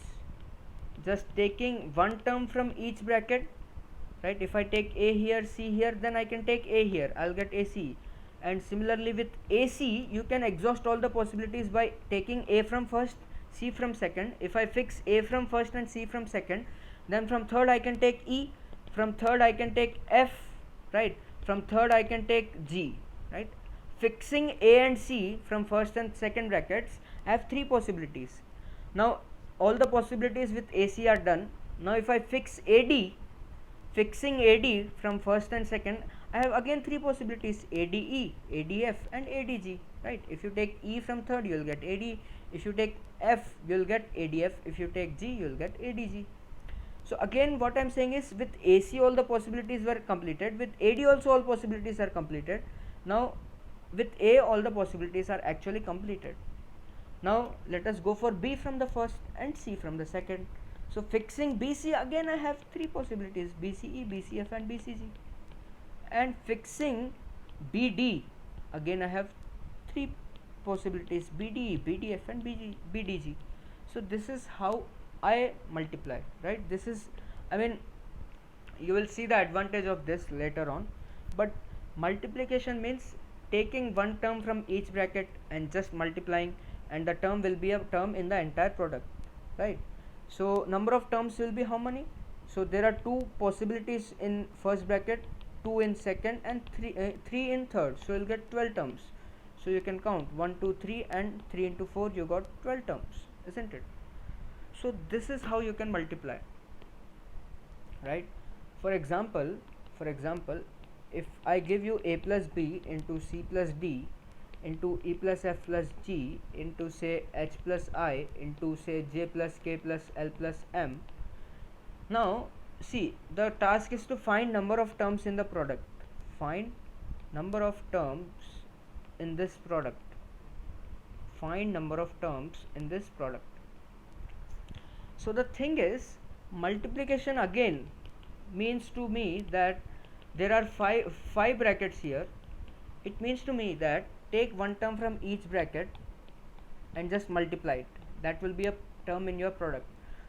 just taking one term from each bracket, right? If I take A here, C here, then I can take A here, I'll get AC. And similarly with AC, you can exhaust all the possibilities by taking A from first, C from second. If I fix A from first and C from second, then from third I can take E, from third I can take F, right? From third I can take G, right? Fixing A and C from first and second brackets, I have three possibilities. Now all the possibilities with AC are done. Now if I fix AD, fixing AD from first and second, I have again three possibilities: ADE, ADF and ADG, right? If you take E from third, you will get AD. If you take F, you will get ADF. If you take G, you will get ADG. So again what I'm saying is, with AC all the possibilities were completed, with AD also all possibilities are completed. Now with A all the possibilities are actually completed. Now let us go for B from the first and C from the second. So fixing BC, again I have three possibilities: BCE, BCF and BCG. And fixing BD, again I have three possibilities: BDE, BDF and BDG. So this is how I multiply, right? This is, I mean, you will see the advantage of this later on, but multiplication means taking one term from each bracket and just multiplying, and the term will be a term in the entire product, right? So number of terms will be how many? So there are two possibilities in first bracket, 2 in second and 3 in third, so you'll get 12 terms. So you can count 1 2 3 and 3 into 4, you got 12 terms, isn't it? So this is how you can multiply, right? For example, if I give you a plus b into c plus d into e plus f plus g into say h plus I into say j plus k plus l plus m. Now see, the task is to find number of terms in the product. Find number of terms in this product. Find number of terms in this product. So the thing is, multiplication again means to me that there are five brackets here. It means to me that take one term from each bracket and just multiply it. That will be a term in your product.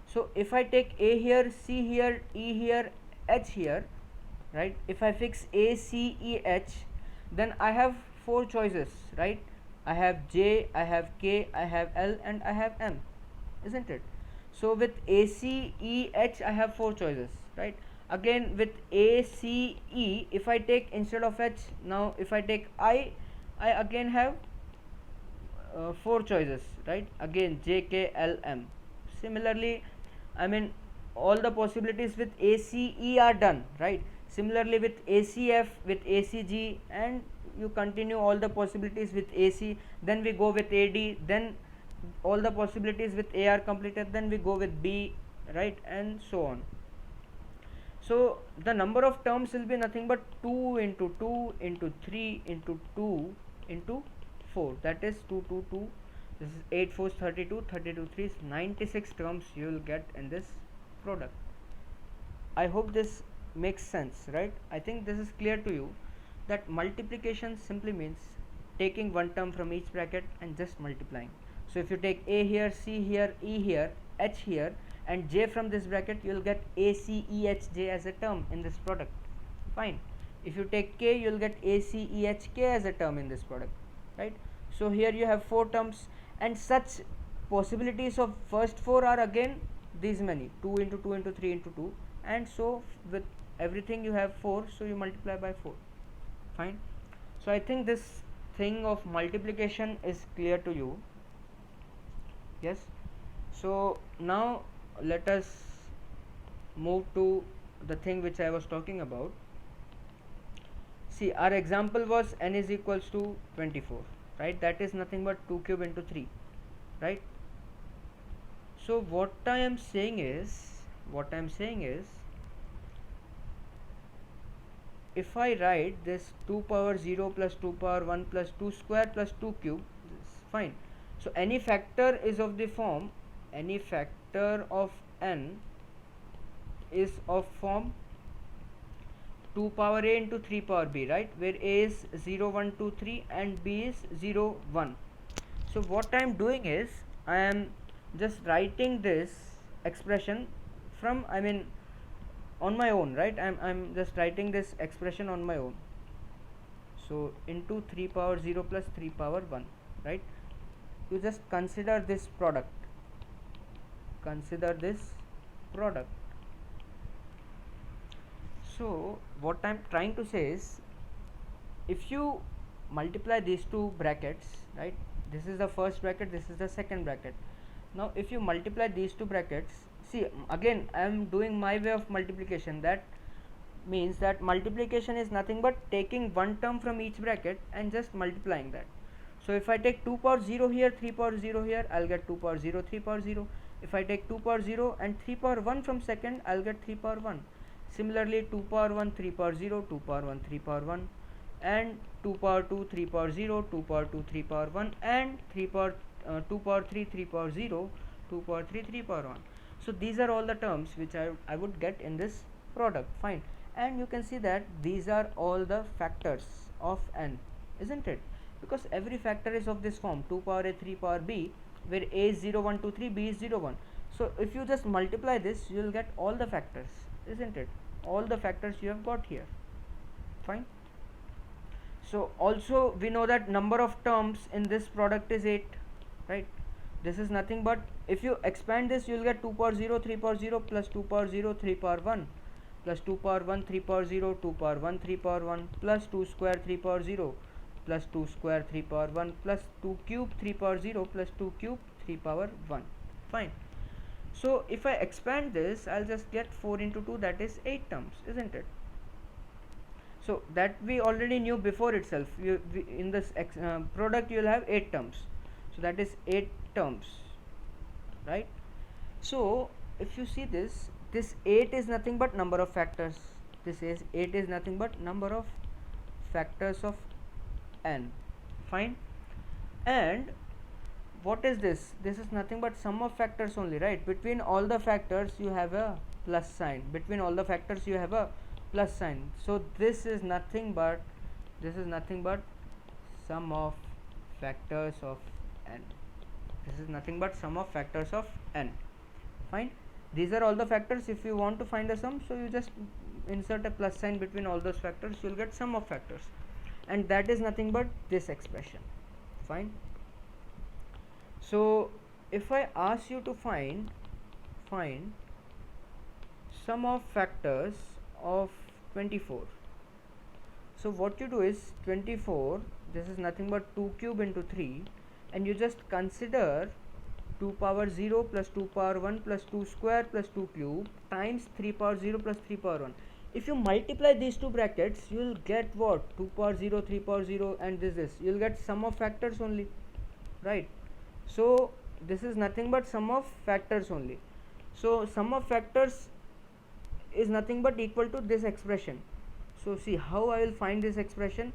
So if I take A here, C here, E here, H here, right? If I fix A, C, E, H, then I have four choices, right? I have J, I have K, I have L and I have M, isn't it? So with A, C, E, H, I have four choices, right? Again with A, C, E, if I take instead of H, now if I take I again have four choices, right? Again J, K, L, M. Similarly, I mean, all the possibilities with ACE are done, right? Similarly with ACF, with ACG, and you continue all the possibilities with AC. Then we go with AD, then all the possibilities with A are completed, then we go with B, right, and so on. So the number of terms will be nothing but 2 into 2 into 3 into 2 into 4, that is 2 2 2. This is 8 4 32, 32 3 is 96 terms you will get in this product. I hope this makes sense, right? I think this is clear to you that multiplication simply means taking one term from each bracket and just multiplying. So if you take A here, C here, E here, H here and J from this bracket, you will get A, C, E, H, J as a term in this product. Fine. If you take K, you will get A, C, E, H, K as a term in this product, right? So here you have four terms, and such possibilities of first four are again these many: 2 into 2 into 3 into 2, and so with everything you have 4, so you multiply by 4. Fine. So I think this thing of multiplication is clear to you. Yes. So now let us move to the thing which I was talking about. See, our example was n is equals to 24, right? That is nothing but 2 cube into 3, right? So what I am saying is, if I write this 2 power 0 plus 2 power 1 plus 2 square plus 2 cube, this is fine. So any factor is of the form, any factor of n is of form 2 power a into 3 power b, right? Where a is 0 1 2 3 and b is 0 1. So what I am doing is, I am just writing this expression from, I mean, on my own, right? I'm just writing this expression on my own. So into 3 power 0 plus 3 power 1, right? You just consider this product. So what I'm trying to say is, if you multiply these two brackets, right? This is the first bracket, this is the second bracket. Now if you multiply these two brackets, see, again I am doing my way of multiplication. That means that multiplication is nothing but taking one term from each bracket and just multiplying that. So if I take 2 power 0 here, 3 power 0 here, I'll get 2 power 0, 3 power 0. If I take 2 power 0 and 3 power 1 from second, I'll get 3 power 1. Similarly, 2 power 1, 3 power 0, 2 power 1, 3 power 1, and 2 power 2, 3 power 0, 2 power 2, 3 power 1, and 3 power 2 power 3, 3 power 0, 2 power 3, 3 power 1. So these are all the terms which I would get in this product. Fine. And you can see that these are all the factors of n, isn't it? Because every factor is of this form, 2 power a, 3 power b, where a is 0, 1, 2, 3, b is 0, 1. So if you just multiply this, you will get all the factors, isn't it? All the factors you have got here. Fine. So also we know that number of terms in this product is 8, right? This is nothing but, if you expand this, you will get 2 power 0, 3 power 0, plus 2 power 0, 3 power 1, plus 2 power 1, 3 power 0, 2 power 1, 3 power 1, plus 2 square 3 power 0, plus 2 square 3 power 1, plus 2 cube 3 power 0, plus 2 cube 3 power 1. Fine. So if I expand this, I'll just get 4 into 2, that is 8 terms, isn't it? So that we already knew before itself. In this product you will have 8 terms, so that is 8 terms, right? So if you see this 8 is nothing but number of factors. This is 8 is nothing but number of factors of n. Fine. And what is this? This is nothing but sum of factors only, right? Between all the factors you have a plus sign. Between all the factors you have a plus sign. So this is nothing but sum of factors of n. This is nothing but sum of factors of n. Fine. These are all the factors. If you want to find the sum, so you just insert a plus sign between all those factors, you will get sum of factors, and that is nothing but this expression. Fine. So if I ask you to find sum of factors of 24, so what you do is 24, this is nothing but 2 cube into 3, and you just consider 2 power 0 plus 2 power 1 plus 2 square plus 2 cube times 3 power 0 plus 3 power 1. If you multiply these two brackets, you will get what? 2 power 0, 3 power 0, and this. You will get sum of factors only, right? So this is nothing but sum of factors only. So sum of factors is nothing but equal to this expression. So see how I will find this expression.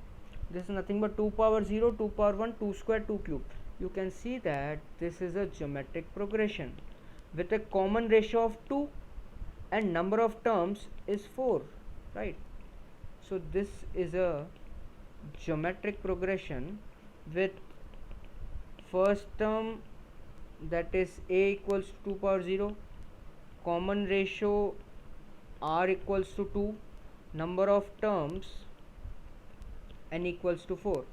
This is nothing but 2 power 0, 2 power 1, 2 square, 2 cube. You can see that this is a geometric progression with a common ratio of 2 and number of terms is 4, right? So this is a geometric progression with first term, that is a equals to 2 power 0, common ratio r equals to 2, number of terms n equals to 4.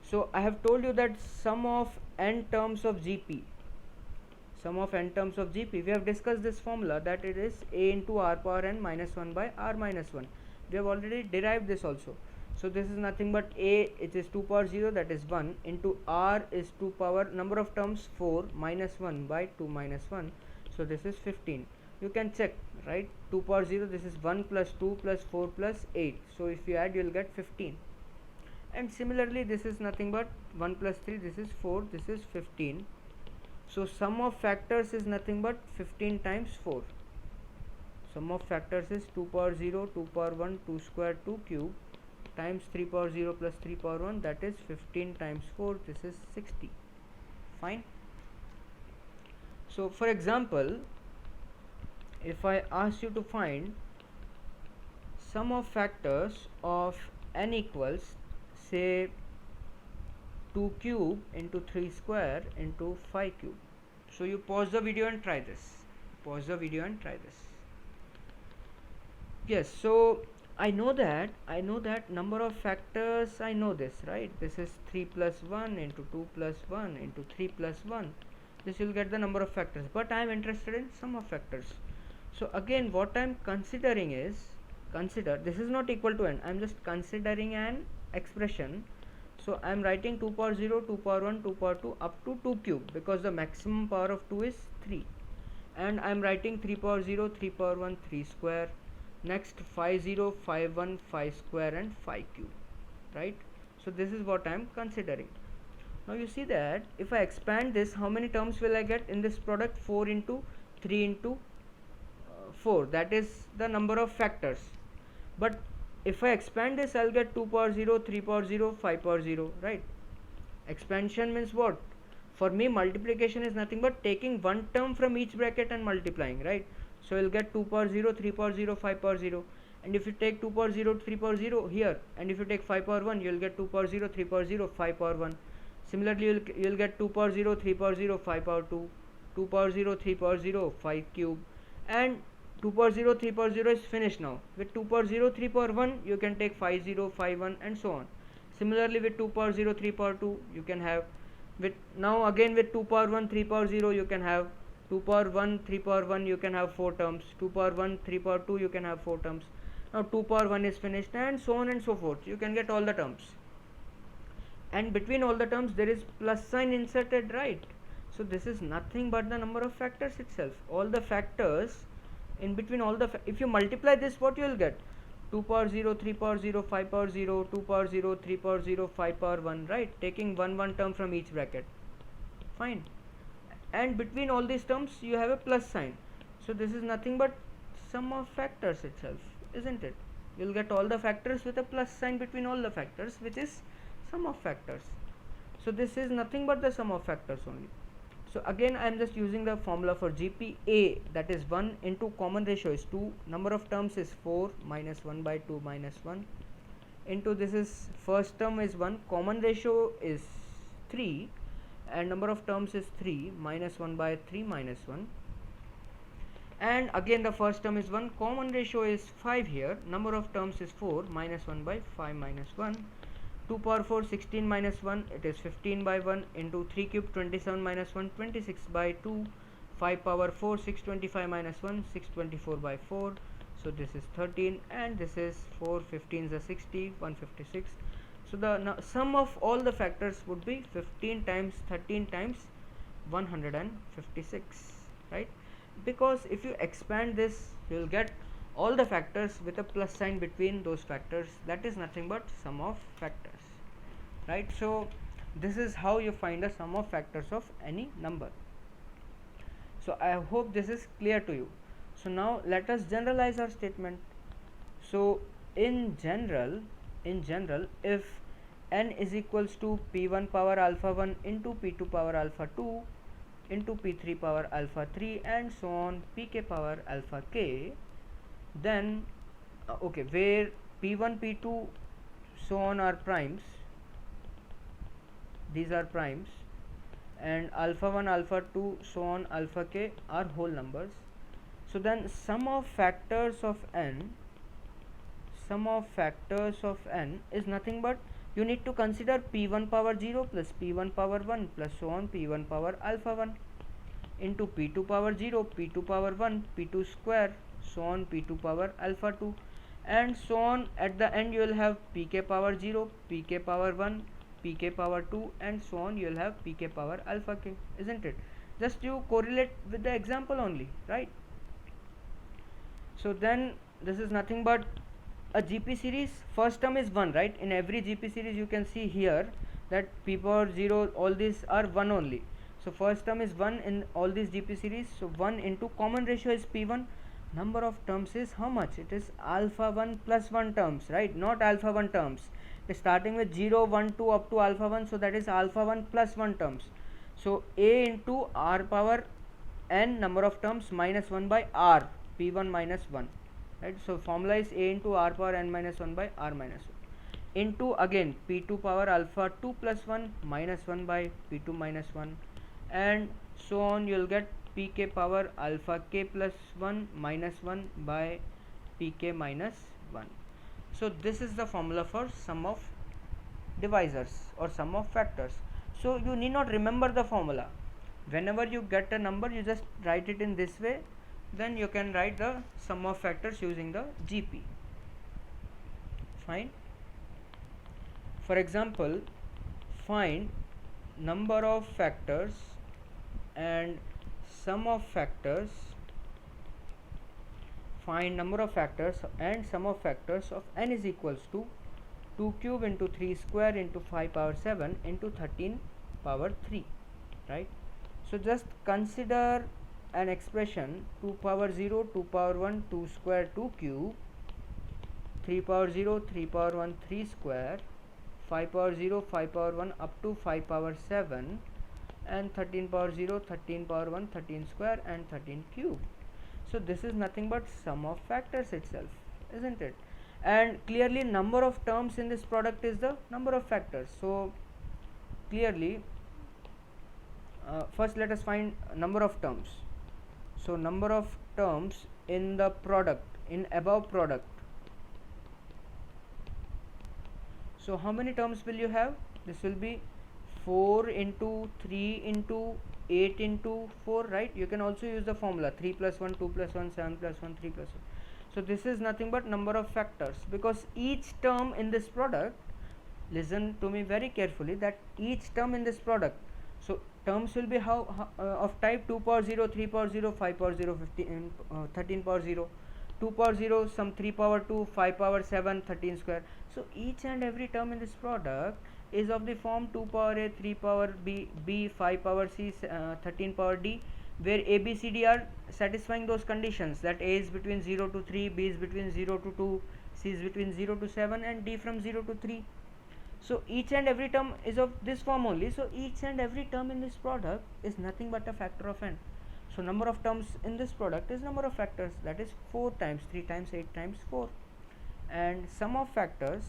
So I have told you that sum of n terms of GP, we have discussed this formula, that it is a into r power n minus 1 by r minus 1. We have already derived this also. So this is nothing but a, it is 2 power 0, that is 1, into r is 2 power, number of terms 4, minus 1 by 2 minus 1, so this is 15. You can check, right? 2 power 0, this is 1 plus 2 plus 4 plus 8, so if you add you will get 15. And similarly this is nothing but 1 plus 3, this is 4, this is 15. So sum of factors is nothing but 15 times 4. Sum of factors is 2 power 0, 2 power 1, 2 square, 2 cube times 3 power 0 plus 3 power 1, that is 15 times 4, this is 60. Fine. So for example, if I ask you to find sum of factors of n equals, say 2 cube into 3 square into 5 cube. So you pause the video and try this. Yes, so I know that number of factors, I know this, right? This is 3 plus 1 into 2 plus 1 into 3 plus 1. This will get the number of factors, but I am interested in sum of factors. So again, what I am considering is, this is not equal to n, I am just considering an expression. So I am writing 2 power 0, 2 power 1, 2 power 2 up to 2 cube, because the maximum power of 2 is 3. And I am writing 3 power 0, 3 power 1, 3 square. Next 5 0, 5 1, 5 square and 5 cube, right? So this is what I am considering. Now you see that if I expand this, how many terms will I get in this product? 4 into 3 into 4, that is the number of factors. But if I expand this, I'll get 2 power 0, 3 power 0, 5 power 0, right? Expansion means what? For me, multiplication is nothing but taking one term from each bracket and multiplying, right? So you'll get 2 power 0, 3 power 0, 5 power 0. And if you take 2 power 0, 3 power 0 here, and if you take 5 power 1, you'll get 2 power 0, 3 power 0, 5 power 1. Similarly, you'll get 2 power 0, 3 power 0, 5 power 2, 2 power 0, 3 power 0, 5 cube. And 2 power 0, 3 power 0 is finished now. With 2 power 0, 3 power 1, you can take 5 0, 5 1 and so on. Similarly, with 2 power 0, 3 power 2, you can have, with now again with 2 power 1, 3 power 0, you can have 2 power 1, 3 power 1, you can have 4 terms, 2 power 1, 3 power 2, you can have 4 terms. Now 2 power 1 is finished, and so on and so forth. You can get all the terms. And between all the terms, there is plus sign inserted, right? So this is nothing but the number of factors itself. All the factors in between all the, if you multiply this, what you will get? 2 power 0, 3 power 0, 5 power 0, 2 power 0, 3 power 0, 5 power 1, right? Taking one term from each bracket. Fine. And between all these terms, you have a plus sign. So this is nothing but sum of factors itself, isn't it? You'll get all the factors with a plus sign between all the factors, which is sum of factors. So this is nothing but the sum of factors only. So again, I am just using the formula for GPA, that is 1 into common ratio is 2, number of terms is 4 minus 1 by 2 minus 1 into, this is first term is 1, common ratio is 3, and number of terms is 3 minus 1 by 3 minus 1. And again the first term is 1, common ratio is 5 here, number of terms is 4 minus 1 by 5 minus 1. 2 power 4, 16 minus 1, it is 15 by 1 into 3 cube 27 minus 1, 26 by 2, 5 power 4, 625 minus 1, 624 by 4. So this is 13, and this is 4 15s are 60, 156. So the sum of all the factors would be 15 times 13 times 156, right? Because if you expand this, you will get all the factors with a plus sign between those factors. That is nothing but sum of factors, right? So this is how you find the sum of factors of any number. So I hope this is clear to you. So now let us generalize our statement. So in general, if n is equals to p1 power alpha 1 into p2 power alpha 2 into p3 power alpha 3 and so on pk power alpha k, then okay, where p1 p2 so on are primes, these are primes, and alpha 1 alpha 2 so on alpha k are whole numbers. So then sum of factors of n is nothing but, you need to consider p1 power 0 plus p1 power 1 plus so on p1 power alpha 1 into p2 power 0, p2 power 1, p2 square, so on p2 power alpha 2, and so on. At the end you will have pk power 0, pk power 1, pk power 2, and so on you will have pk power alpha k, isn't it? Just you correlate with the example only, right? So then this is nothing but a GP series. First term is 1, right? In every GP series you can see here that p power 0, all these are 1 only. So first term is 1 in all these GP series. So 1 into common ratio is p1, number of terms is how much? It is alpha 1 plus 1 terms, right? Not alpha 1 terms. It is starting with 0 1 2 up to alpha 1, so that is alpha 1 plus 1 terms. So a into r power n number of terms minus 1 by r, p1 minus 1, right? So formula is a into r power n minus 1 by r minus 1 into again p2 power alpha 2 plus 1 minus 1 by p2 minus 1, and so on you will get pk power alpha k plus 1 minus 1 by pk minus 1. So this is the formula for sum of divisors or sum of factors. So you need not remember the formula. Whenever you get a number, you just write it in this way, then you can write the sum of factors using the GP. Fine. For example, find number of factors and sum of factors, find number of factors and sum of factors of n is equals to 2 cube into 3 square into 5 power 7 into 13 power 3, right? So just consider an expression 2 power 0, 2 power 1, 2 square, 2 cube, 3 power 0, 3 power 1, 3 square, 5 power 0, 5 power 1 up to 5 power 7, and 13 power 0, 13 power 1, 13 square, and 13 cube. So this is nothing but sum of factors itself, isn't it? And clearly number of terms in this product is the number of factors. So clearly first let us find number of terms. So number of terms in the product, in above product. So how many terms will you have? This will be 4 into 3 into 8 into 4, right? You can also use the formula 3 plus 1, 2 plus 1, 7 plus 1, 3 plus 1. So this is nothing but number of factors, because each term in this product, listen to me very carefully, that each term in this product, so terms will be of type 2 power 0, 3 power 0, 5 power 0, 15, 13 power 0, 2 power 0, some 3 power 2, 5 power 7, 13 square. So each and every term in this product is of the form 2 power a, 3 power b, 5 power c, 13 power d, where a, b, c, d are satisfying those conditions, that a is between 0 to 3, b is between 0 to 2, c is between 0 to 7, and d from 0 to 3. So each and every term is of this form only. So each and every term in this product is nothing but a factor of n. So number of terms in this product is number of factors, that is 4 times 3 times 8 times 4. And sum of factors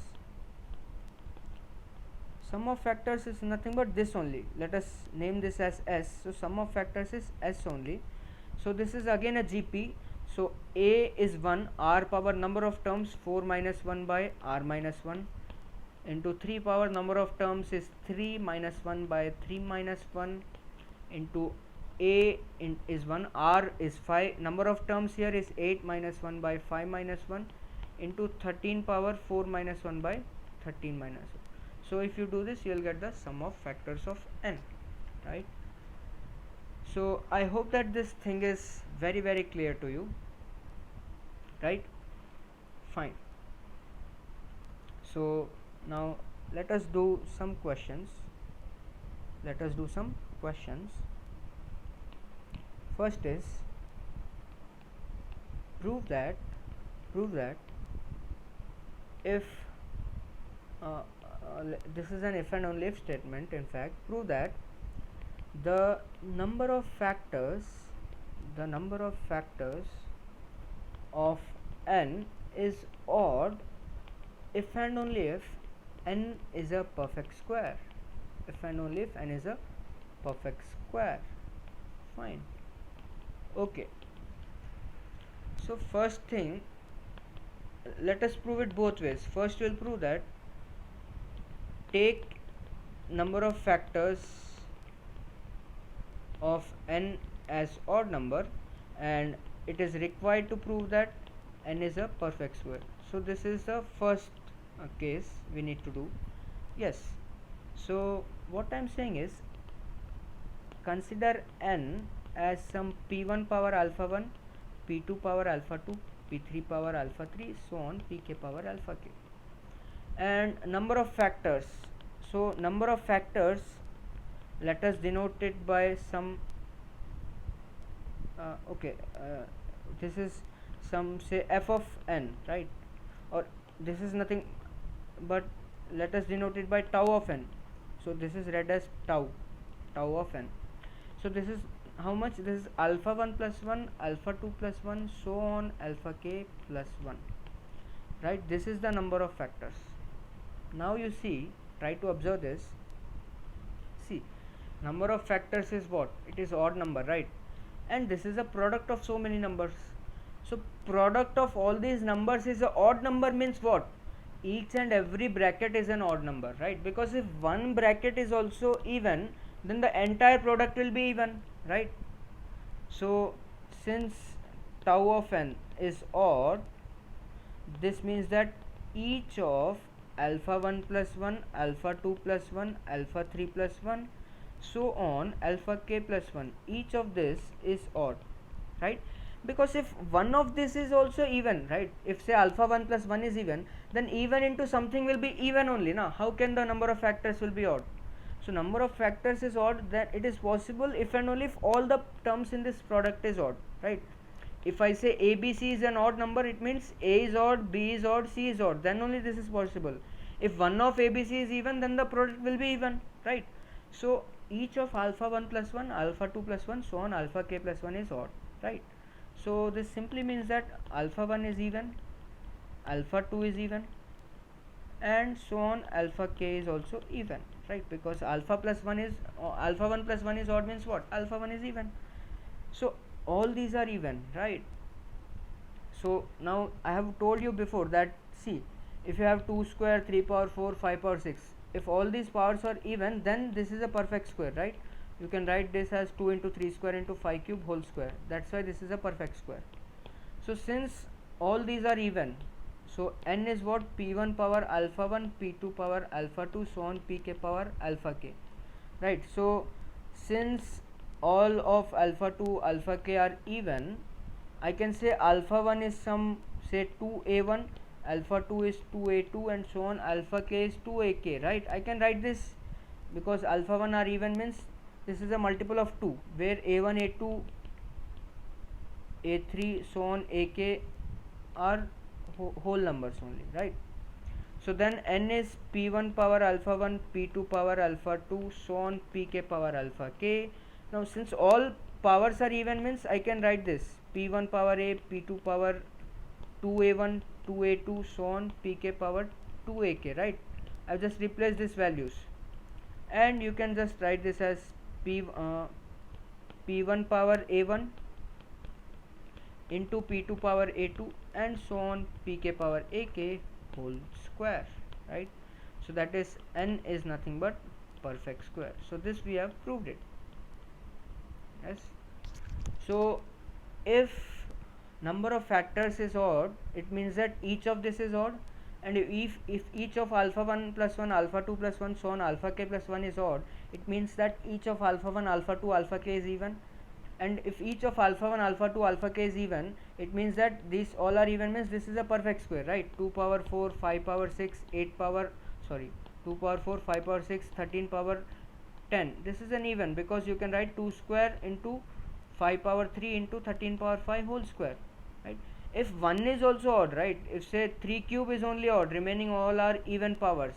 is nothing but this only. Let us name this as S. So sum of factors is S only. So this is again a GP. So A is 1, R power number of terms 4 minus 1 by R minus 1, into 3 power number of terms is 3 minus 1 by 3 minus 1, into A is 1, R is 5, number of terms here is 8 minus 1 by 5 minus 1, into 13 power 4 minus 1 by 13 minus 1. So if you do this, you will get the sum of factors of n, right? So I hope that this thing is very very clear to you, right? Fine. So now let us do some questions. First is prove that if this is an if and only if statement. In fact, prove that the number of factors of n is odd if and only if n is a perfect square. Fine. Okay. So first thing, let us prove it both ways. First we'll prove that take number of factors of n as odd number, and it is required to prove that n is a perfect square. So this is the first case we need to do. Yes. So what I am saying is, consider n as some p1 power alpha 1, p2 power alpha 2, p3 power alpha 3, so on, pk power alpha k. And number of factors, so number of factors, let us denote it by some this is some, say, f of n, right? Or this is nothing but, let us denote it by tau of n. So this is read as tau of n. So this is how much? This is alpha 1 plus 1, alpha 2 plus 1, so on, alpha k plus 1, right? This is the number of factors. Now you see, try to observe this. See, number of factors is what? It is odd number, right? And this is a product of so many numbers. So product of all these numbers is a odd number, means what? Each and every bracket is an odd number, right? Because if one bracket is also even, then the entire product will be even, right? So since tau of n is odd, this means that each of alpha 1 plus 1, alpha 2 plus 1, alpha 3 plus 1, so on, alpha k plus 1, each of this is odd, right? Because if one of this is also even, right, if say alpha 1 plus 1 is even, then even into something will be even only. Now how can the number of factors will be odd? So number of factors is odd, that it is possible if and only if all the terms in this product is odd, right? If I say ABC is an odd number, it means A is odd, B is odd, C is odd, then only this is possible. If one of ABC is even, then the product will be even, right? So each of alpha 1 plus 1, alpha 2 plus 1, so on alpha k plus 1 is odd, right? So this simply means that alpha 1 is even, alpha 2 is even, and so on alpha k is also even, right? Because alpha plus 1 is alpha 1 plus 1 is odd, means what? Alpha 1 is even. So all these are even, right? So now I have told you before that, see, if you have 2 square, 3 power 4, 5 power 6, if all these powers are even, then this is a perfect square, right? You can write this as 2 into 3 square into 5 cube whole square. That's why this is a perfect square. So since all these are even, so n is what? P1 power alpha 1, P2 power alpha 2, so on Pk power alpha k, right? So since all of alpha 2 alpha k are even, I can say alpha 1 is some, say 2a1, alpha 2 is 2a2, and so on alpha k is 2ak, right? I can write this because alpha 1 are even, means this is a multiple of 2, where a1 a2 a3 so on ak are whole numbers only, right? So then n is p1 power alpha 1, p2 power alpha 2, so on pk power alpha k. Now since all powers are even, means I can write this p1 power a, p2 power 2a1, 2a2, so on pk power 2ak, right? I've just replaced these values, and you can just write this as p1 power a1 into p2 power a2, and so on pk power ak whole square, right? So that is n is nothing but perfect square. So this we have proved it. Yes. So if number of factors is odd, it means that each of this is odd, and if each of alpha 1 plus 1, alpha 2 plus 1, so on alpha k plus 1 is odd, it means that each of alpha 1, alpha 2, alpha k is even. And if each of alpha 1, alpha 2, alpha k is even, it means that these all are even, means this is a perfect square, right? 2 power 4, 5 power 6, 8 power, sorry, 2 power 4, 5 power 6, 13 power 10. This is an even, because you can write 2 square into 5 power 3 into 13 power 5 whole square, right? If 1 is also odd, right? If say 3 cube is only odd, remaining all are even powers,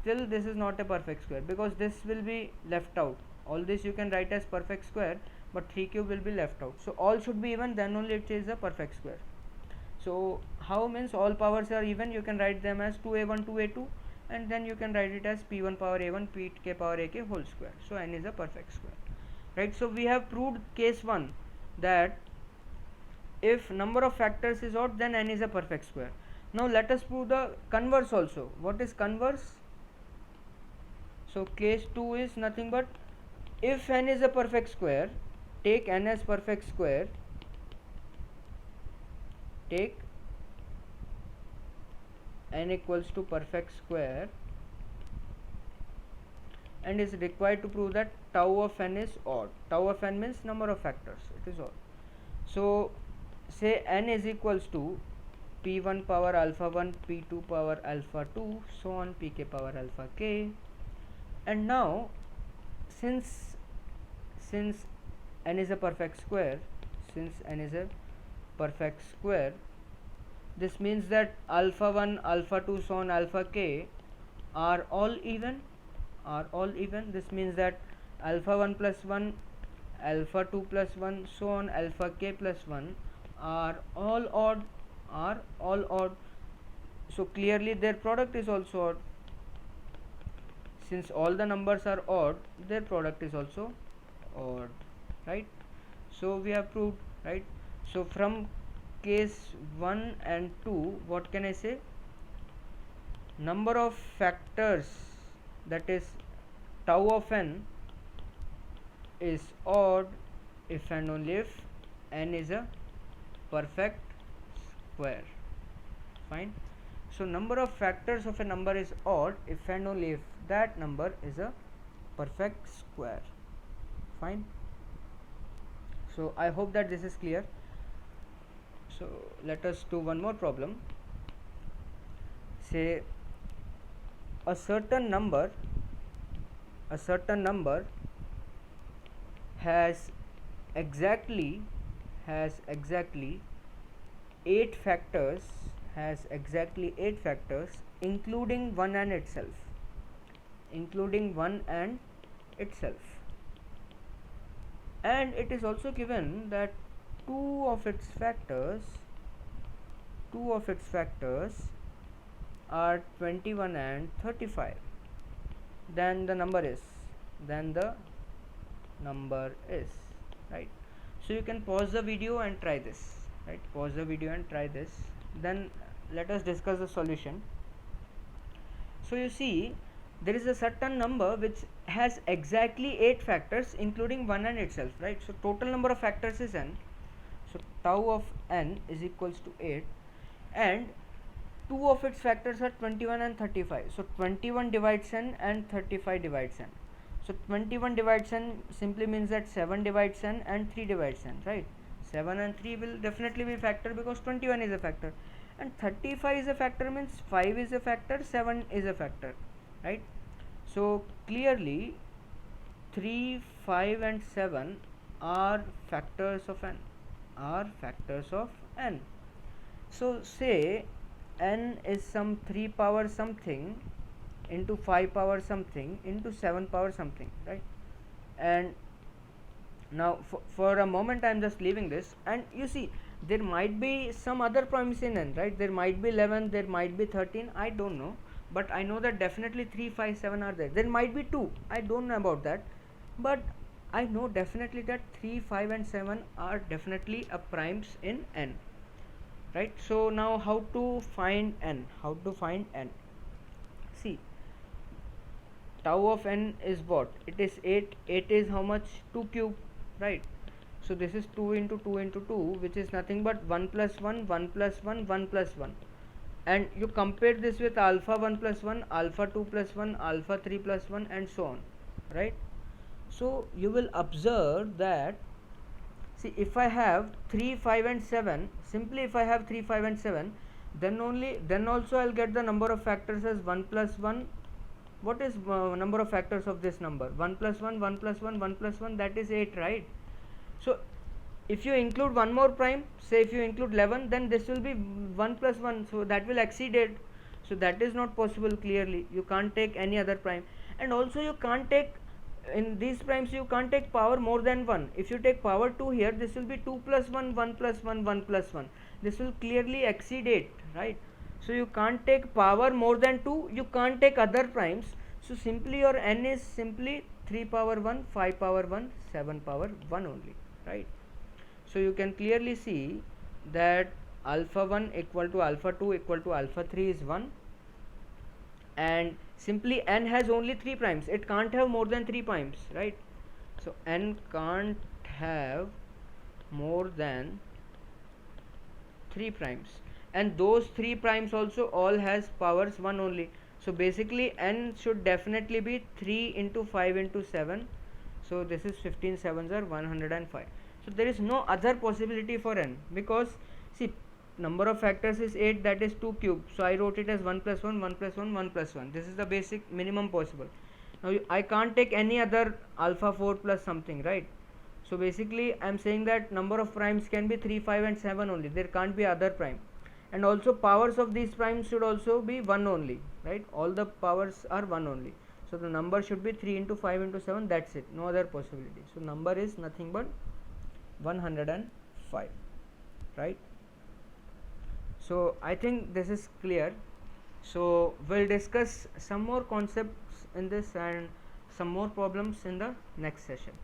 still this is not a perfect square, because this will be left out. All this you can write as perfect square, but 3 cube will be left out. So all should be even, then only it is a perfect square. So how, means all powers are even, you can write them as 2a1, 2a2, and then you can write it as p1 power a1, pk power ak whole square. So n is a perfect square, right? So we have proved case 1 that if number of factors is odd, then n is a perfect square. Now let us prove the converse also. What is converse? So case 2 is nothing but, if n is a perfect square, take n as perfect square, take n equals to perfect square, and is required to prove that tau of n is odd. Tau of n means number of factors, it is odd. So say n is equals to p1 power alpha 1, p2 power alpha 2, so on pk power alpha k. And now since n is a perfect square, this means that alpha 1, alpha 2, so on alpha k are all even. This means that alpha 1 plus 1, alpha 2 plus 1, so on alpha k plus 1 are all odd. So clearly their product is also odd. Since all the numbers are odd, their product is also odd, right? So we have proved, right? So from case 1 and 2, what can I say? Number of factors, that is tau of n, is odd if and only if n is a perfect square. Fine. So number of factors of a number is odd if and only if that number is a perfect square. Fine. So I hope that this is clear. So let us do one more problem. Say a certain number a certain number has exactly 8 factors, including 1 and itself, and it is also given that two of its factors are 21 and 35, then the number is right. So you can pause the video and try this, then let us discuss the solution. So you see, there is a certain number which has exactly 8 factors including 1 and itself, right? So total number of factors is n, so tau of n is equals to 8, and two of its factors are 21 and 35, so 21 divides n and 35 divides n. So 21 divides n simply means that 7 divides n and 3 divides n, right? 7 and 3 will definitely be factor because 21 is a factor, and 35 is a factor means 5 is a factor, 7 is a factor, right? So clearly 3, 5 and 7 are factors of n. So say n is some 3 power something into 5 power something into 7 power something, right? And now for a moment I am just leaving this, and you see there might be some other primes in n, right? There might be 11, there might be 13, I don't know, but I know that definitely 3, 5, 7 are there. There might be 2, I don't know about that, but I know definitely that 3, 5 and 7 are definitely a primes in n, right? So now how to find n? See, tau of n is what? It is 8. 8 is how much? 2 cube, right? So this is 2 into 2 into 2, which is nothing but 1 plus 1, 1 plus 1, 1 plus 1. And you compare this with alpha 1 plus 1, alpha 2 plus 1, alpha 3 plus 1, and so on, right? So you will observe that, see, if I have 3, 5 and 7, simply if I have 3, 5 and 7, then also I'll get the number of factors as 1 plus 1. What is number of factors of this number? 1 plus 1, 1 plus 1, 1 plus 1, that is 8, right? So if you include one more prime, say if you include 11, then this will be 1 plus 1, so that will exceed 8. So that is not possible. Clearly you can't take any other prime, and also you can't take, in these primes you can't take power more than 1. If you take power 2 here, this will be 2 plus 1, 1 plus 1, 1 plus 1, this will clearly exceed 8, right? So you can't take power more than 2, you can't take other primes. So simply your n is simply 3 power 1, 5 power 1, 7 power 1 only, right? So you can clearly see that alpha 1 equal to alpha 2 equal to alpha 3 is 1, and simply n has only 3 primes, it can't have more than 3 primes, right? So n can't have more than 3 primes, and those 3 primes also all has powers 1 only. So basically n should definitely be 3 into 5 into 7, so this is 15 7s are 105. So there is no other possibility for n, because see, number of factors is 8, that is 2 cube, so I wrote it as 1 plus 1, 1 plus 1, 1 plus 1. This is the basic minimum possible. Now I can't take any other alpha 4 plus something, right? So basically I am saying that number of primes can be 3, 5 and 7 only, there can't be other prime, and also powers of these primes should also be 1 only, right? All the powers are 1 only, so the number should be 3 into 5 into 7, that's it, no other possibility. So number is nothing but 105, right? So I think this is clear. So we'll discuss some more concepts in this and some more problems in the next session.